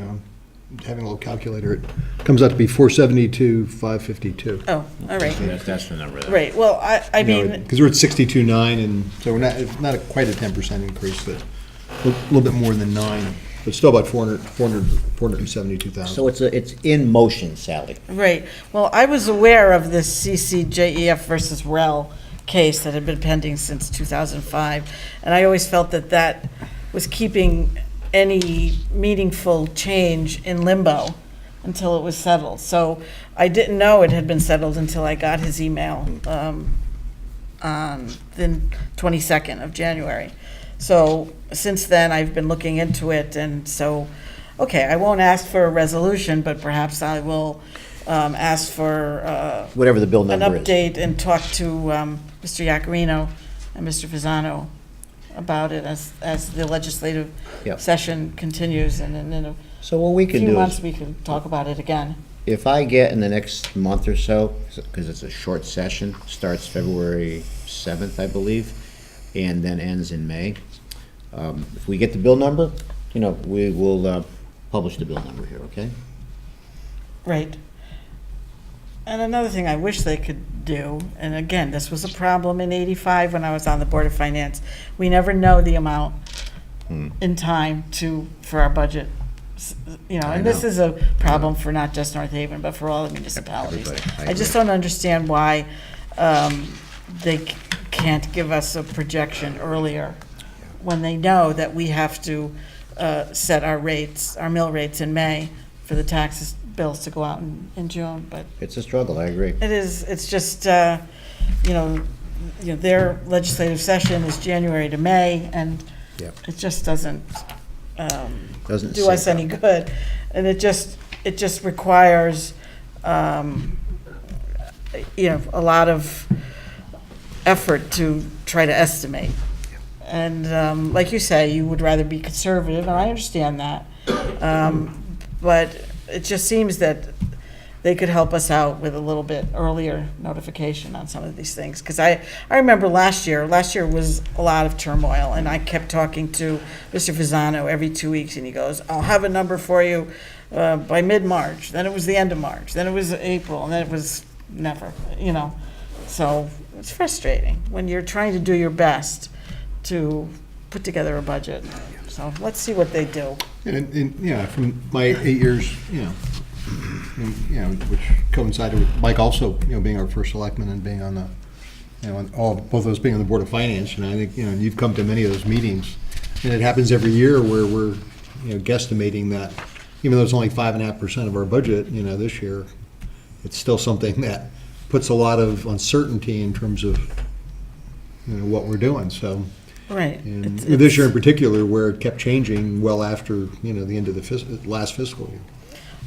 having a little calculator, it comes out to be 472, 552. Oh, all right, That's the number there. right, well, I mean, Because we're at 62.9, and so we're not quite a 10% increase, but a little bit more than 9. but still about 472,000. So it's in motion, Sally. Right. Well, I was aware of this CCJEF versus REL case that had been pending since 2005, and I always felt that that was keeping any meaningful change in limbo until it was settled. So I didn't know it had been settled until I got his email on the 22nd of January. So since then, I've been looking into it, and so, okay, I won't ask for a resolution, but perhaps I will ask for Whatever the bill an number is. update and talk to Mr. Yacarino and Mr. Fasano about it as the legislative Yep. session continues, and then in a So what we can few do months, is, we can talk about it again. if I get in the next month or so, because it's a short session, starts February 7th, I believe, and then ends in May. If we get the bill number, we will publish the bill number here, okay? Right. And another thing I wish they could do, and again, this was a problem in '85 when I was on the Board of Finance, we never know the amount in time for our budget. I And this know. is a problem for not just North Haven, but for all the municipalities. Everybody. I I just agree. don't understand why they can't give us a projection earlier when they know that we have to set our rates, our mill rates in May for the taxes bills to go out in June, but It's a struggle, I agree. it is, it's just, their legislative session is January to May, and Yep. it just doesn't Doesn't do us sync any up. good. And it just requires, a lot of effort to try to estimate. And like you say, you would rather be conservative, and I understand that. But it just seems that they could help us out with a little bit earlier notification on some of these things. Because I remember last year was a lot of turmoil, and I kept talking to Mr. Fasano every 2 weeks, and he goes, I'll have a number for you by mid-March. Then it was the end of March, then it was April, and then it was never, So it's frustrating when you're trying to do your best to put together a budget. So let's see what they do. And from my 8 years, which coincided with Mike also, being our first selectman and being on the, both of us being on the Board of Finance, and I think, you've come to many of those meetings, and it happens every year where we're, guesstimating that, even though it's only 5.5% of our budget, this year, it's still something that puts a lot of uncertainty in terms of, what we're doing, so. Right. And It's- this year in particular, where it kept changing well after, the end of the last fiscal year.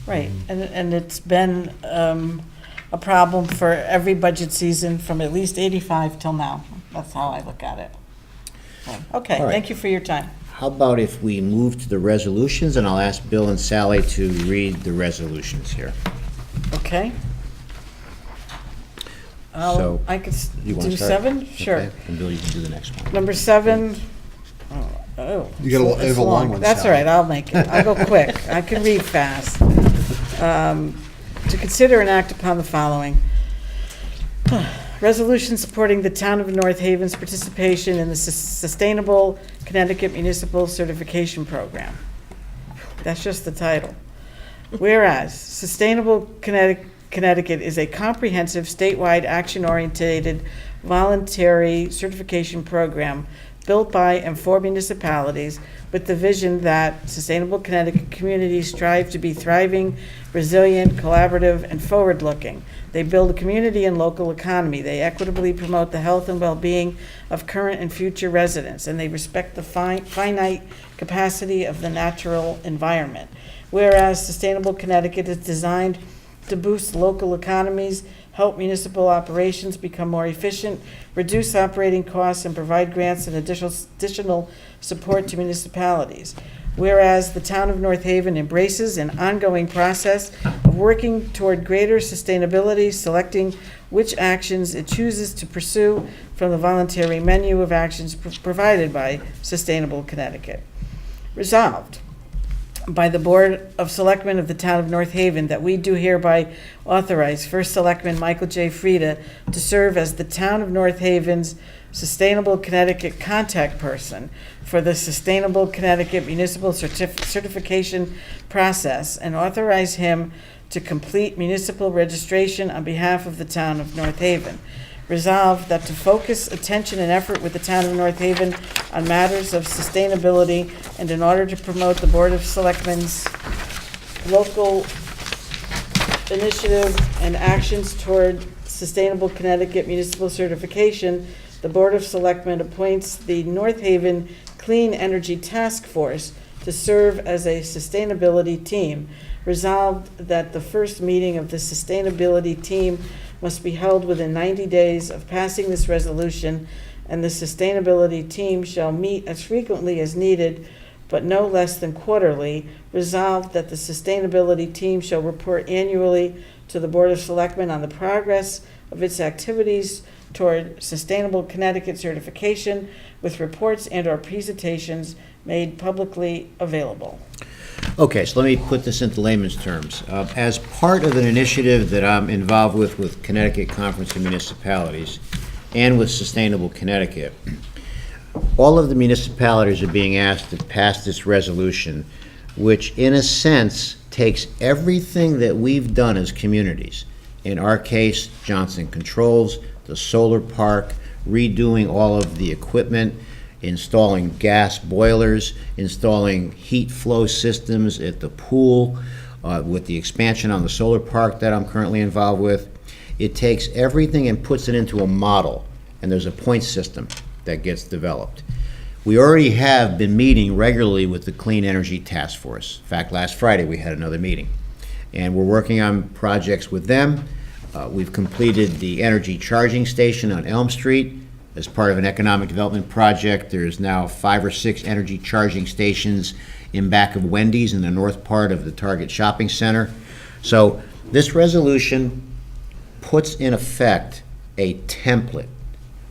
Right, and it's been a problem for every budget season from at least '85 till now. That's how I look at it. Okay, All right. thank you for your time. How about if we move to the resolutions, and I'll ask Bill and Sally to read the resolutions here. Okay? So, I could You want do to start? 7? Sure. Okay, and Bill, you can do the next one. Number 7, You got a- it's have a long one, That's all Sally. right, I'll make it. I'll go quick. I can read fast. To consider and act upon the following. Resolution supporting the town of North Haven's participation in the Sustainable Connecticut Municipal Certification Program. That's just the title. Whereas Sustainable Connecticut is a comprehensive statewide action-oriented voluntary certification program built by and for municipalities with the vision that sustainable Connecticut communities strive to be thriving, resilient, collaborative, and forward-looking. They build a community and local economy. They equitably promote the health and well-being of current and future residents, and they respect the finite capacity of the natural environment. Whereas Sustainable Connecticut is designed to boost local economies, help municipal operations become more efficient, reduce operating costs, and provide grants and additional support to municipalities. Whereas the town of North Haven embraces an ongoing process of working toward greater sustainability, selecting which actions it chooses to pursue from the voluntary menu of actions provided by Sustainable Connecticut. Resolved, by the Board of Selectmen of the Town of North Haven that we do hereby authorize First Selectman Michael J. Frieda to serve as the Town of North Haven's Sustainable Connecticut contact person for the Sustainable Connecticut Municipal Certification process, and authorize him to complete municipal registration on behalf of the Town of North Haven. Resolved that to focus attention and effort with the Town of North Haven on matters of sustainability and in order to promote the Board of Selectmen's local initiative and actions toward Sustainable Connecticut Municipal Certification, the Board of Selectmen appoints the North Haven Clean Energy Task Force to serve as a sustainability team. Resolved that the first meeting of the sustainability team must be held within 90 days of passing this resolution, and the sustainability team shall meet as frequently as needed, but no less than quarterly. Resolved that the sustainability team shall report annually to the Board of Selectmen on the progress of its activities toward Sustainable Connecticut certification, with reports and/or presentations made publicly available. Okay, so let me put this into layman's terms. As part of an initiative that I'm involved with Connecticut Conference of Municipalities and with Sustainable Connecticut, all of the municipalities are being asked to pass this resolution, which in a sense takes everything that we've done as communities. In our case, Johnson Controls, the solar park, redoing all of the equipment, installing gas boilers, installing heat flow systems at the pool, with the expansion on the solar park that I'm currently involved with. It takes everything and puts it into a model, and there's a point system that gets developed. We already have been meeting regularly with the Clean Energy Task Force. In fact, last Friday we had another meeting, and we're working on projects with them. We've completed the energy charging station on Elm Street. As part of an economic development project, there's now 5 or 6 energy charging stations in back of Wendy's in the north part of the Target Shopping Center. So this resolution puts in effect a template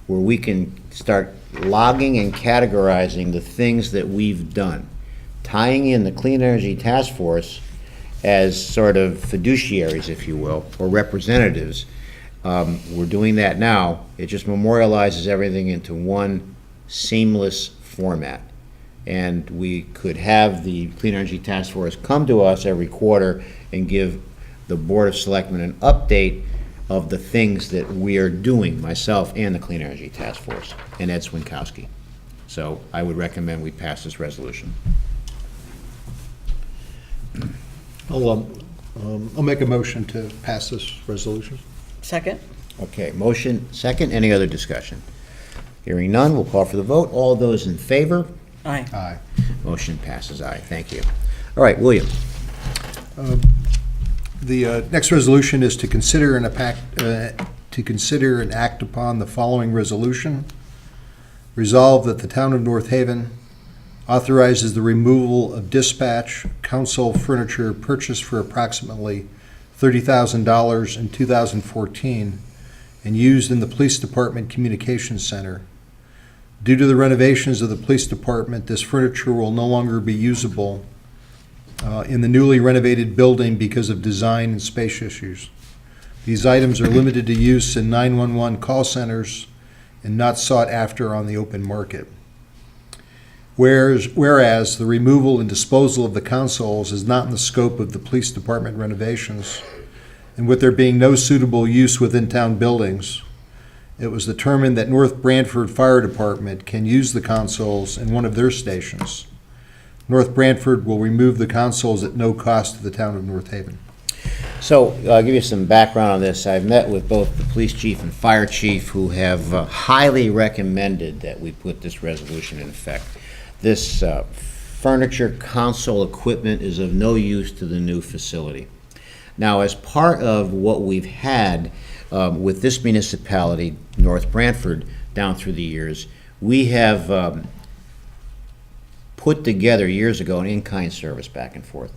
where we can start logging and categorizing the things that we've done, tying in the Clean Energy Task Force as sort of fiduciaries, if you will, or representatives. We're doing that now. It just memorializes everything into one seamless format. And we could have the Clean Energy Task Force come to us every quarter and give the Board of Selectmen an update of the things that we are doing, myself and the Clean Energy Task Force, and Ed Swinkowski. So I would recommend we pass this resolution. I'll make a motion to pass this resolution. Second? Okay, motion second. Any other discussion? Hearing none, we'll call for the vote. All those in favor? Aye. Aye. Motion passes aye. Thank you. All right, William. The next resolution is to consider and act upon the following resolution. Resolve that the Town of North Haven authorizes the removal of dispatch console furniture purchased for approximately $30,000 in 2014 and used in the Police Department Communications Center. Due to the renovations of the Police Department, this furniture will no longer be usable in the newly renovated building because of design and space issues. These items are limited to use in 911 call centers and not sought after on the open market. Whereas the removal and disposal of the consoles is not in the scope of the police department renovations, and with there being no suitable use within town buildings, it was determined that North Branford Fire Department can use the consoles in one of their stations. North Branford will remove the consoles at no cost to the town of North Haven. So I'll give you some background on this. I've met with both the police chief and fire chief, who have highly recommended that we put this resolution in effect. This furniture console equipment is of no use to the new facility. Now, as part of what we've had with this municipality, North Branford, down through the years, we have put together years ago an in-kind service back and forth.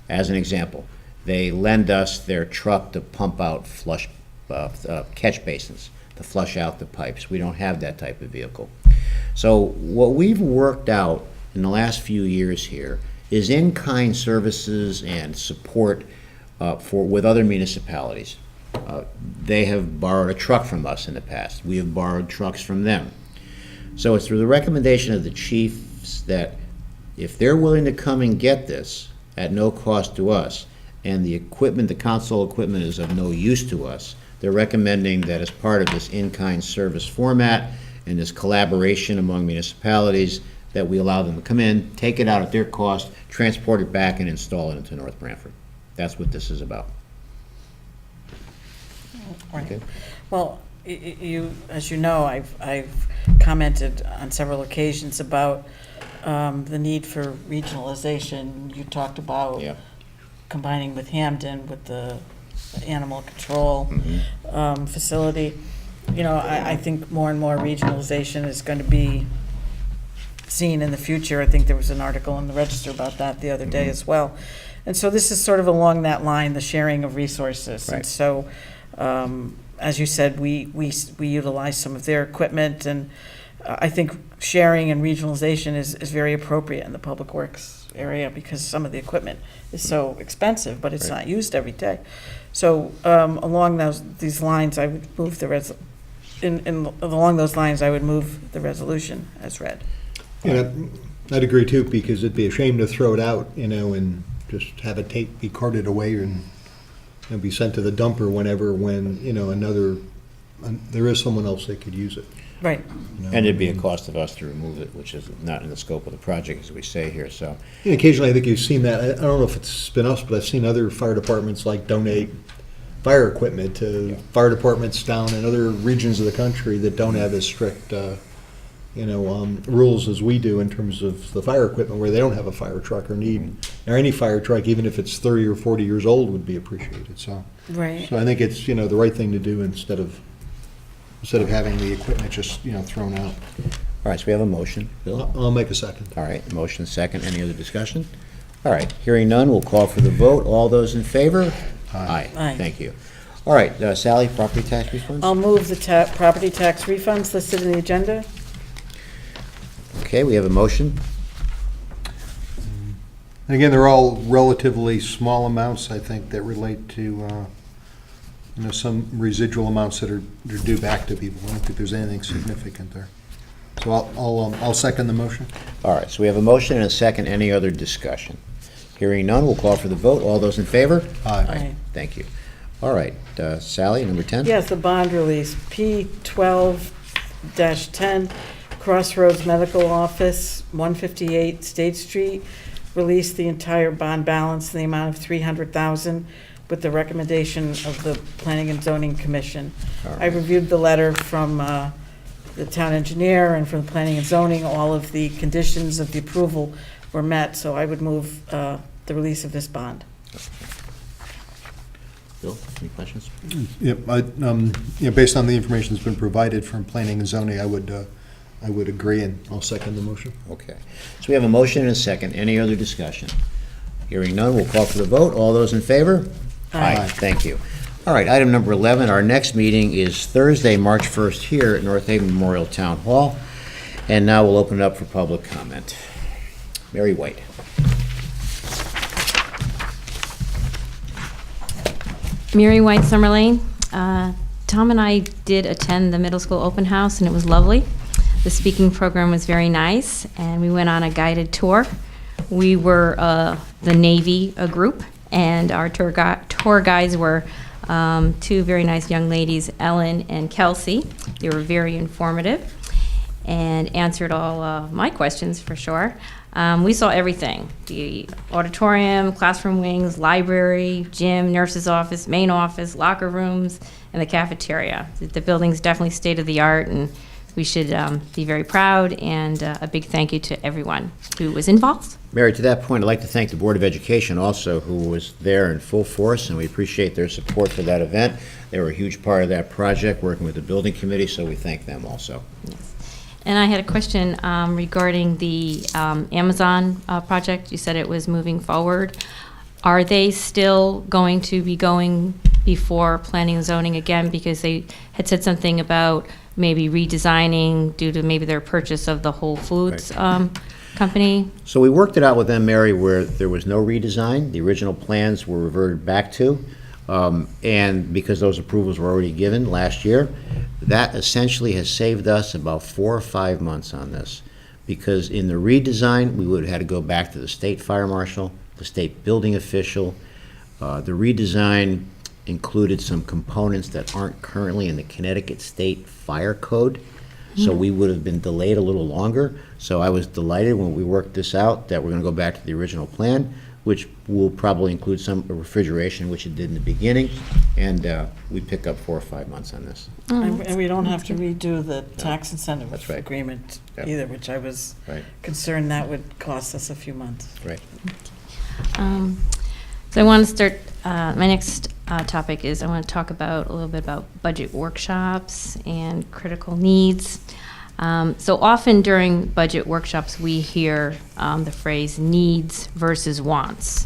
As an example, they lend us their truck to pump out flush catch basins, to flush out the pipes. We don't have that type of vehicle. So what we've worked out in the last few years here is in-kind services and support with other municipalities. They have borrowed a truck from us in the past. We have borrowed trucks from them. So it's through the recommendation of the chiefs that if they're willing to come and get this at no cost to us, and the equipment, the console equipment is of no use to us, they're recommending that as part of this in-kind service format and this collaboration among municipalities, that we allow them to come in, take it out at their cost, transport it back, and install it into North Branford. That's what this is about. Right. Okay. Well, as you know, I've commented on several occasions about the need for regionalization. You talked about Yeah. combining with Hamden with the animal control facility. You know, I think more and more regionalization is going to be seen in the future. I think there was an article in the Register about that the other day as well. And so this is sort of along that line, the sharing of resources. Right. And so, as you said, we utilize some of their equipment, and I think sharing and regionalization is very appropriate in the public works area because some of the equipment is so expensive, but it's Right. not used every day. So along these lines, I would move along those lines, I would move the resolution as read. Yeah, I'd agree too, because it'd be a shame to throw it out, and just have it be carted away and be sent to the dumper when there is someone else that could use it. Right. And it'd be a cost of us to remove it, which is not in the scope of the project, as we say here, so. And occasionally, I think you've seen that, I don't know if it's been us, but I've seen other fire departments like donate fire equipment to fire departments down in other regions of the country that don't have as strict, rules as we do in terms of the fire equipment, where they don't have a fire truck or any fire truck, even if it's 30 or 40 years old, would be appreciated, so. Right. So I think it's, the right thing to do instead of having the equipment just, thrown out. All right, so we have a motion. Bill? I'll make a second. All right, motion second. Any other discussion? All right, hearing none, we'll call for the vote. All those in favor? Aye. Aye. Thank you. All right, Sally, property tax refunds? I'll move the property tax refunds listed in the agenda. Okay, we have a motion. And again, they're all relatively small amounts, I think, that relate to, some residual amounts that are due back to people. I don't think there's anything significant there. So I'll second the motion. All right, so we have a motion and a second. Any other discussion? Hearing none, we'll call for the vote. All those in favor? Aye. Thank you. All right, Sally, number 10? Yes, the bond release, P12-10, Crossroads Medical Office, 158 State Street, released the entire bond balance in the amount of $300,000 with the recommendation of the Planning and Zoning Commission. All I right. reviewed the letter from the town engineer and from the Planning and Zoning. All of the conditions of the approval were met, so I would move the release of this bond. Bill, any questions? Yep, based on the information that's been provided from planning and zoning, I would agree, and I'll second the motion. Okay. So we have a motion and a second. Any other discussion? Hearing none, we'll call for the vote. All those in favor? Aye. Thank you. All right, item number 11, our next meeting is Thursday, March 1st, here at North Haven Memorial Town Hall. And now we'll open it up for public comment. Mary White. Mary White, Summer Lane. Tom and I did attend the middle school open house, and it was lovely. The speaking program was very nice, and we went on a guided tour. We were the Navy group, and our tour guides were two very nice young ladies, Ellen and Kelsey. They were very informative and answered all my questions for sure. We saw everything: the auditorium, classroom wings, library, gym, nurse's office, main office, locker rooms, and the cafeteria. The building's definitely state-of-the-art, and we should be very proud, and a big thank you to everyone who was involved. Mary, to that point, I'd like to thank the Board of Education also, who was there in full force, and we appreciate their support for that event. They were a huge part of that project, working with the building committee, so we thank them also. Yes. And I had a question regarding the Amazon project. You said it was moving forward. Are they still going to be going before planning and zoning again, because they had said something about maybe redesigning due to maybe their purchase of the Whole Foods company. So we worked it out with them, Mary, where there was no redesign. The original plans were reverted back to. And because those approvals were already given last year, that essentially has saved us about 4 or 5 months on this. Because in the redesign, we would have had to go back to the state fire marshal, the state building official. The redesign included some components that aren't currently in the Connecticut State Fire Code. So we would have been delayed a little longer. So I was delighted when we worked this out that we're going to go back to the original plan, which will probably include some refrigeration, which it did in the beginning, and we pick up 4 or 5 months on this. And we don't have to redo the tax incentive That's right. agreement Yep. either, which I was Right. concerned that would cost us a few months. Right. So I want to start, my next topic is I want to talk about a little bit about budget workshops and critical needs. So often during budget workshops, we hear the phrase needs versus wants.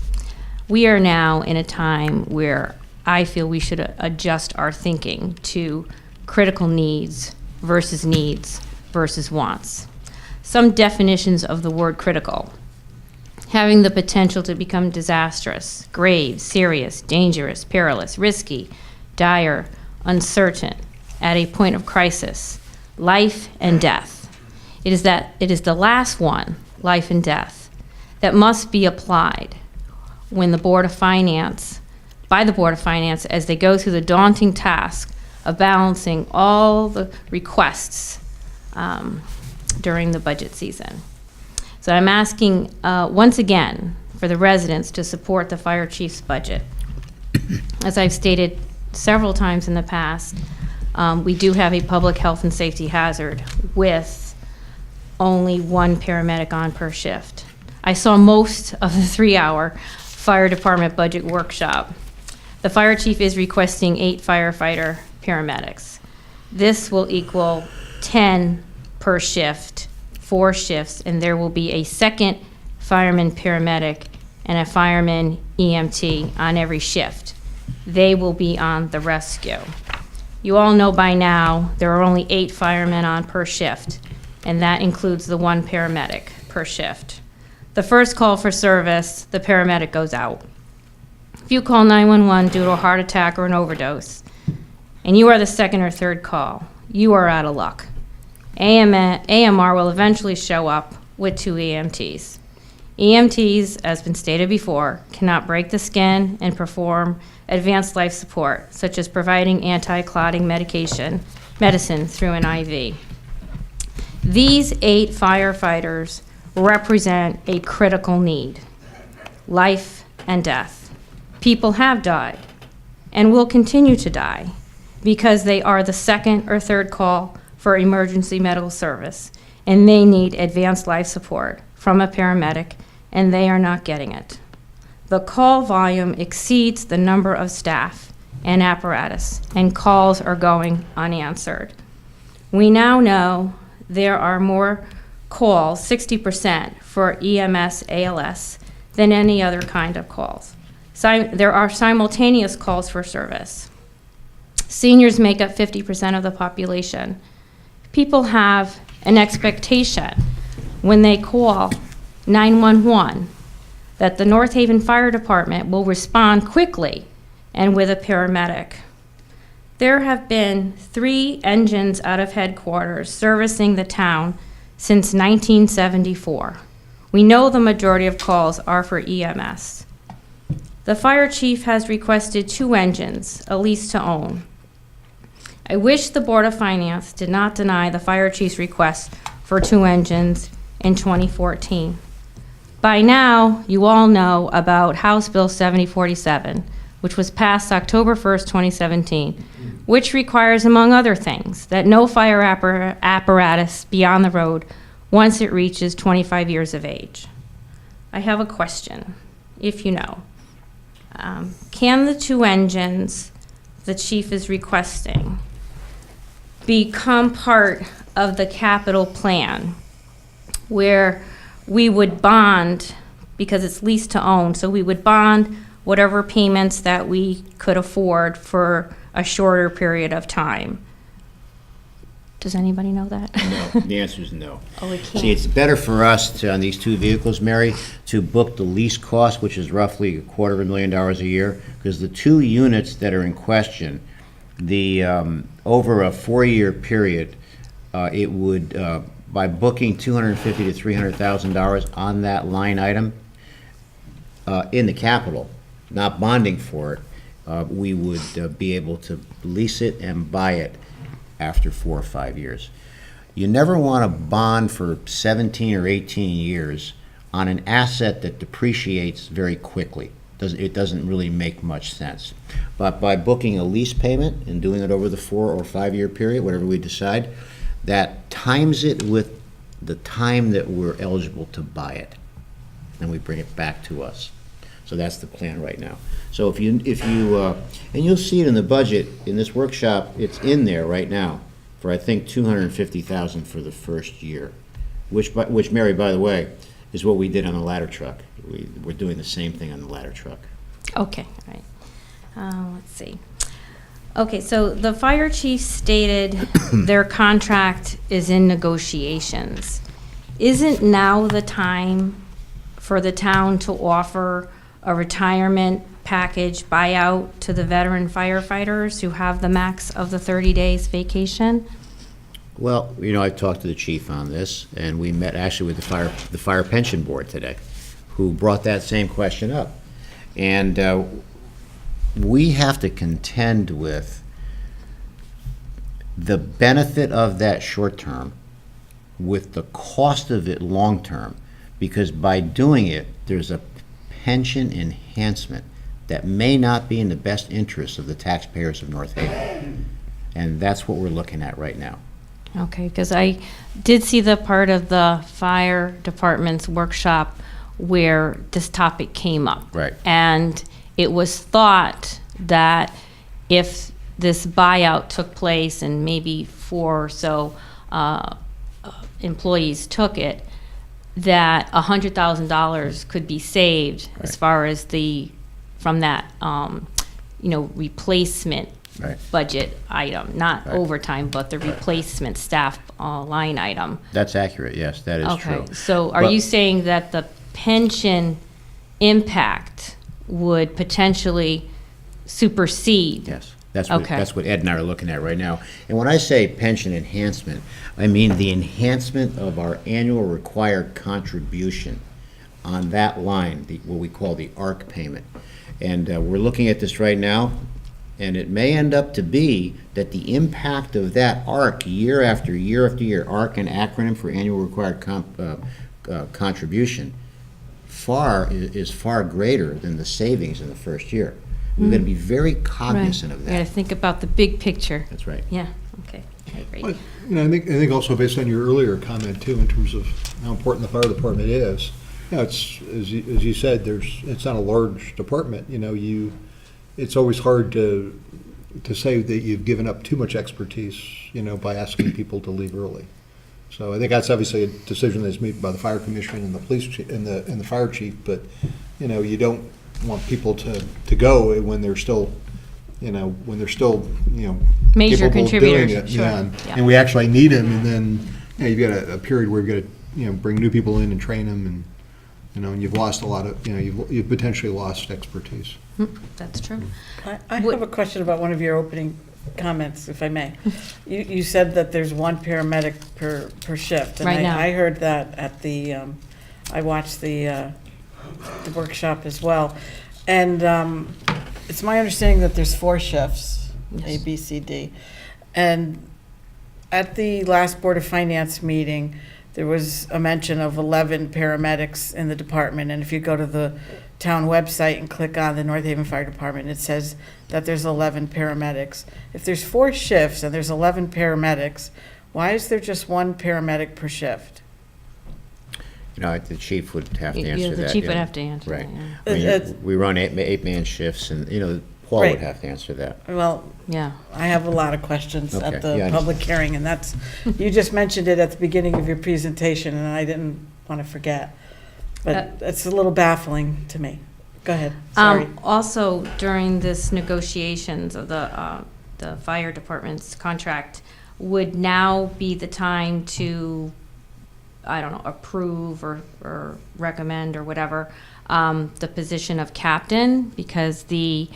We are now in a time where I feel we should adjust our thinking to critical needs versus wants. Some definitions of the word critical: having the potential to become disastrous, grave, serious, dangerous, perilous, risky, dire, uncertain, at a point of crisis, life and death. It is the last one, life and death, that must be applied when by the Board of Finance, as they go through the daunting task of balancing all the requests during the budget season. So I'm asking, once again, for the residents to support the fire chief's budget. As I've stated several times in the past, we do have a public health and safety hazard with only 1 paramedic on per shift. I saw most of the 3-hour fire department budget workshop. The fire chief is requesting 8 firefighter paramedics. This will equal 10 per shift, 4 shifts, and there will be a second fireman paramedic and a fireman EMT on every shift. They will be on the rescue. You all know by now there are only 8 firemen on per shift, and that includes the 1 paramedic per shift. The first call for service, the paramedic goes out. If you call 911 due to a heart attack or an overdose, and you are the second or third call, you are out of luck. AMR will eventually show up with 2 EMTs. EMTs, as been stated before, cannot break the skin and perform advanced life support, such as providing anti-clotting medicine through an IV. These 8 firefighters represent a critical need: life and death. People have died and will continue to die because they are the second or third call for emergency medical service, and they need advanced life support from a paramedic, and they are not getting it. The call volume exceeds the number of staff and apparatus, and calls are going unanswered. We now know there are more calls, 60%, for EMS ALS than any other kind of calls. There are simultaneous calls for service. Seniors make up 50% of the population. People have an expectation when they call 911 that the North Haven Fire Department will respond quickly and with a paramedic. There have been 3 engines out of headquarters servicing the town since 1974. We know the majority of calls are for EMS. The fire chief has requested 2 engines, a lease to own. I wish the Board of Finance did not deny the fire chief's request for 2 engines in 2014. By now, you all know about House Bill 7047, which was passed October 1st, 2017, which requires, among other things, that no fire apparatus be on the road once it reaches 25 years of age. I have a question, if you know. Can the 2 engines the chief is requesting become part of the capital plan where we would bond, because it's leased to own, so we would bond whatever payments that we could afford for a shorter period of time. Does anybody know that? No, the answer is no. Oh, we See, can't. it's better for us to, on these two vehicles, Mary, to book the lease cost, which is roughly $250,000 a year, because the two units that are in question, over a 4-year period, it would, by booking $250,000 to $300,000 on that line item in the capital, not bonding for it, we would be able to lease it and buy it after 4 or 5 years. You never want to bond for 17 or 18 years on an asset that depreciates very quickly. It doesn't really make much sense. But by booking a lease payment and doing it over the 4 or 5 year period, whatever we decide, that times it with the time that we're eligible to buy it. Then we bring it back to us. So that's the plan right now. So if you, and you'll see it in the budget, in this workshop, it's in there right now for, I think, $250,000 for the first year, which, Mary, by the way, is what we did on the ladder truck. We're doing the same thing on the ladder truck. Okay, all right. Let's see. Okay, so the fire chief stated their contract is in negotiations. Isn't now the time for the town to offer a retirement package buyout to the veteran firefighters who have the max of the 30 days vacation? Well, I talked to the chief on this, and we met actually with the fire pension board today, who brought that same question up. And we have to contend with the benefit of that short term with the cost of it long term, because by doing it, there's a pension enhancement that may not be in the best interest of the taxpayers of North Haven. And that's what we're looking at right now. Okay, because I did see the part of the fire department's workshop where this topic came up. Right. And it was thought that if this buyout took place and maybe 4 or so employees took it, that $100,000 could be saved as far as from that, replacement Right. budget item, not Right. overtime, but the replacement staff line item. That's accurate, yes, that is true. Okay, so are But- you saying that the pension impact would potentially supersede? Yes, that's Okay. what Ed and I are looking at right now. And when I say pension enhancement, I mean the enhancement of our annual required contribution on that line, what we call the ARC payment. And we're looking at this right now, and it may end up to be that the impact of that ARC year after year after year, ARC, an acronym for annual required contribution, is far greater than the savings in the first year. We've got to be very cognizant of We got to that. think about the big picture. That's right. Yeah, okay, I agree. But, I think also based on your earlier comment too, in terms of how important the fire department is, it's, as you said, it's not a large department, it's always hard to say that you've given up too much expertise, by asking people to leave early. So I think that's obviously a decision that's made by the fire commission and the police chief, and the fire chief, but, you don't want people to go when they're still, Major capable of contributors, doing it, sure, yeah. yeah. And we actually need them, and then, you've got a period where you've got to, bring new people in and train them, and, and you've lost a lot of, you've potentially lost expertise. That's true. I What- have a question about one of your opening comments, if I may. You said that there's one paramedic per shift. Right now. And I heard that at I watched the workshop as well. And it's my understanding that there's 4 shifts, A, Yes. B, C, D. And at the last Board of Finance meeting, there was a mention of 11 paramedics in the department. And if you go to the town website and click on the North Haven Fire Department, it says that there's 11 paramedics. If there's 4 shifts and there's 11 paramedics, why is there just 1 paramedic per shift? The chief would have to Yeah, answer that. the chief would yeah. have to answer Right. that, I mean, It's- we run eight-man shifts, and, Paul Right. would have to answer that. Well, yeah. I have a lot of questions Okay, at yeah, the I public hearing, and that's, you just mentioned it at the beginning of your presentation, and I didn't want to forget. But it's a little baffling to me. Go ahead, sorry. Also, during this negotiations of the fire department's contract, would now be the time to, I don't know, approve or recommend or whatever, the position of captain, because the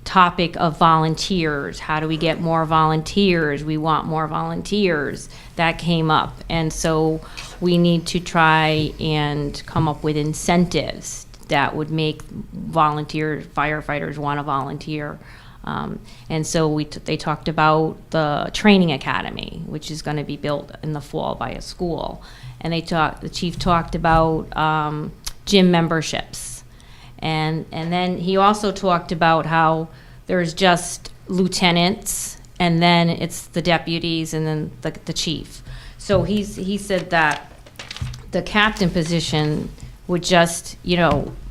topic of volunteers, how do we get more volunteers? We want more volunteers. That came up. And so we need to try and come up with incentives that would make firefighters want to volunteer. And so they talked about the training academy, which is going to be built in the fall by a school. And the chief talked about gym memberships. And then he also talked about how there's just lieutenants, and then it's the deputies, and then the chief. So he said that the captain position would just,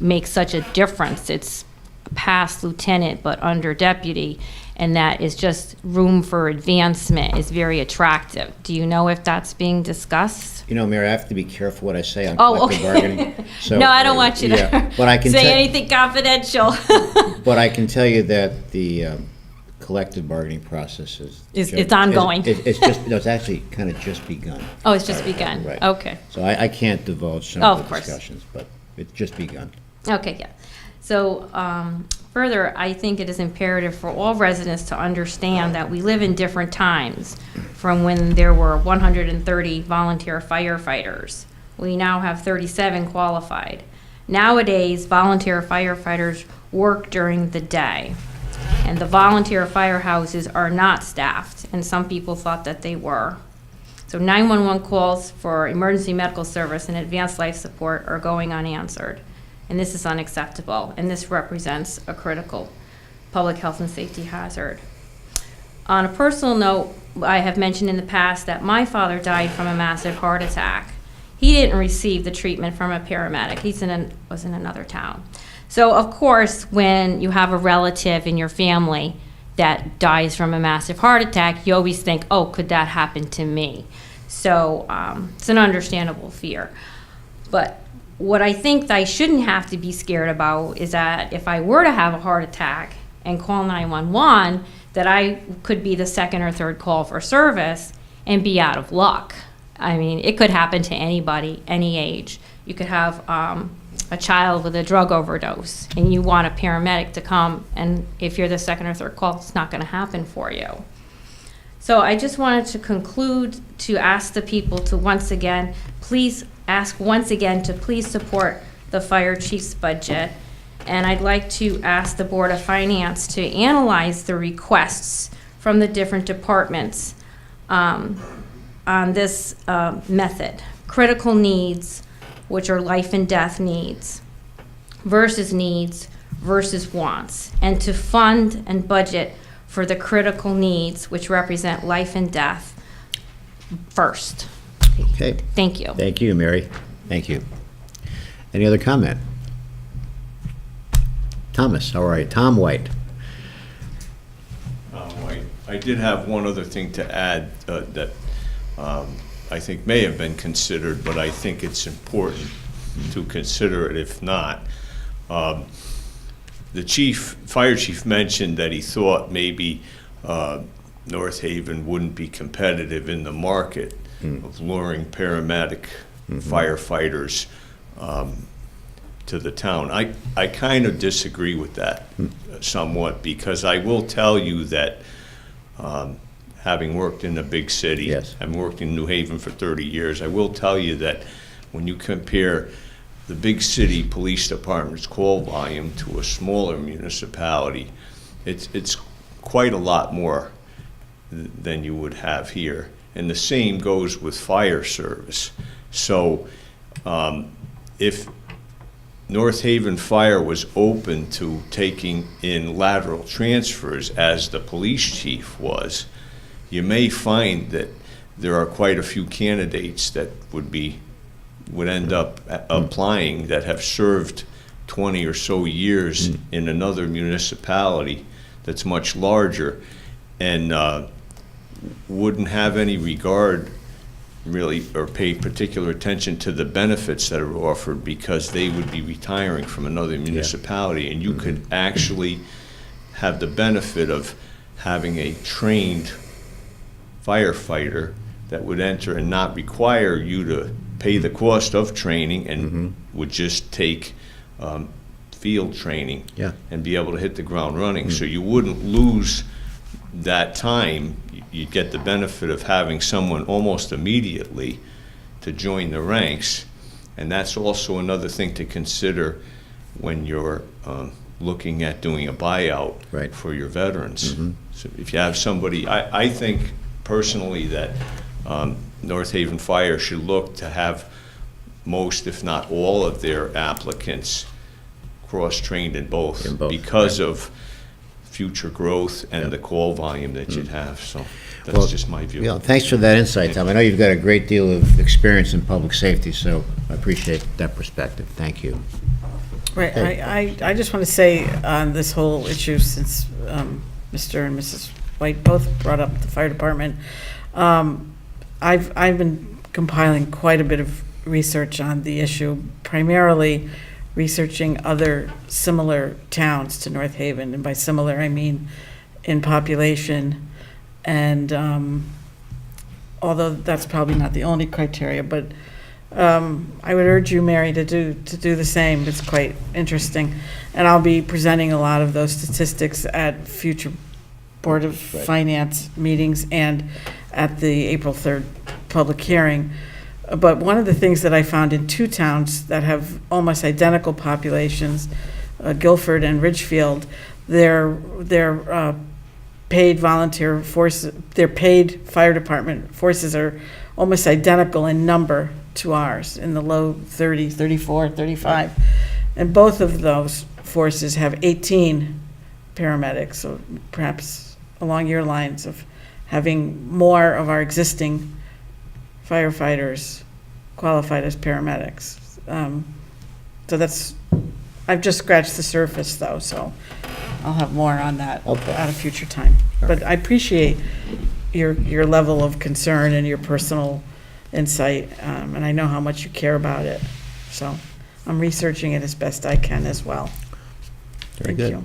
make such a difference. It's past lieutenant, but under deputy, and that is just room for advancement is very attractive. Do you know if that's being discussed? Mary, I have to be careful what I say on Oh, collective okay. bargaining. So, No, I don't want you to but I can say anything confidential. But I can tell you that the collective bargaining process It's ongoing. It's actually kind of just begun. Oh, it's just begun. Right. Okay. So I can't divulge some Oh, of of the course. discussions, but it's just begun. Okay, yeah. So further, I think it is imperative for all residents to understand that we live in different times from when there were 130 volunteer firefighters. We now have 37 qualified. Nowadays, volunteer firefighters work during the day, and the volunteer firehouses are not staffed, and some people thought that they were. So 911 calls for emergency medical service and advanced life support are going unanswered. And this is unacceptable, and this represents a critical public health and safety hazard. On a personal note, I have mentioned in the past that my father died from a massive heart attack. He didn't receive the treatment from a paramedic. Was in another town. So of course, when you have a relative in your family that dies from a massive heart attack, you always think, oh, could that happen to me? So it's an understandable fear. But what I think that I shouldn't have to be scared about is that if I were to have a heart attack and call 911, that I could be the second or third call for service and be out of luck. I mean, it could happen to anybody, any age. You could have a child with a drug overdose and you want a paramedic to come, and if you're the second or third call, it's not going to happen for you. So I just wanted to conclude to ask the people to once again to please support the fire chief's budget. And I'd like to ask the Board of Finance to analyze the requests from the different departments on this method. Critical needs, which are life and death needs versus wants, and to fund and budget for the critical needs, which represent life and death first. Okay. Thank you. Thank you, Mary. Thank you. Any other comment? Thomas, how are you? Tom White. I did have one other thing to add that I think may have been considered, but I think it's important to consider it if not. The fire chief mentioned that he thought maybe North Haven wouldn't be competitive in the market of luring paramedic firefighters to the town. I kind of disagree with that somewhat, because I will tell you that having worked in a big city, Yes. I've worked in New Haven for 30 years, I will tell you that when you compare the big city police department's call volume to a smaller municipality, it's quite a lot more than you would have here. And the same goes with fire service. So if North Haven Fire was open to taking in lateral transfers, as the police chief was, you may find that there are quite a few candidates that would end up applying that have served 20 or so years in another municipality that's much larger, and wouldn't have any regard really or pay particular attention to the benefits that are offered because they would be retiring from another municipality, and you could actually have the benefit of having a trained firefighter that would enter and not require you to pay the cost of training and would just take field training and be able to hit the ground running. So you wouldn't lose that time. You'd get the benefit of having someone almost immediately to join the ranks. And that's also another thing to consider when you're looking at doing a buyout for your veterans. So if you have somebody, I think personally that North Haven Fire should look to have most, if not all, of their applicants cross-trained in both, because of future growth and the call volume that you'd have. So that's just my view. Yeah, thanks for that insight, Tom. I know you've got a great deal of experience in public safety, so I appreciate that perspective. Thank you. Right, I just want to say on this whole issue, since Mr. and Mrs. White both brought up the fire department, I've been compiling quite a bit of research on the issue, primarily researching other similar towns to North Haven, and by similar I mean in population, and although that's probably not the only criteria, but I would urge you, Mary, to do the same. It's quite interesting, and I'll be presenting a lot of those statistics at future Board of Finance meetings and at the April 3rd public hearing. But one of the things that I found in two towns that have almost identical populations, Guilford and Ridgefield, their paid volunteer forces, their paid fire department forces are almost identical in number to ours, in the low 30, 34, 35. And both of those forces have 18 paramedics, so perhaps along your lines of having more of our existing firefighters qualified as paramedics. So that's, I've just scratched the surface though, so I'll have more on that at a future time. But I appreciate your level of concern and your personal insight, and I know how much you care about it. So I'm researching it as best I can as well. Very Thank good. you.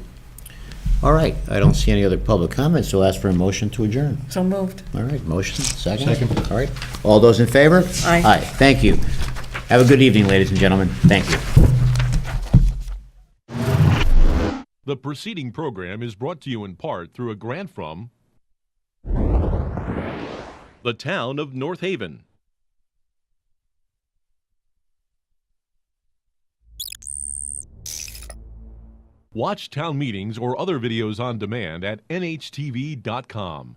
All right, I don't see any other public comments, so I'll ask for a motion to adjourn. So moved. All right, motion, second? Second. All right, all those in favor? Aye. Aye, thank you. Have a good evening, ladies and gentlemen. Thank you. The preceding program is brought to you in part through a grant from the town of North Haven. Watch town meetings or other videos on demand at nhtv.com.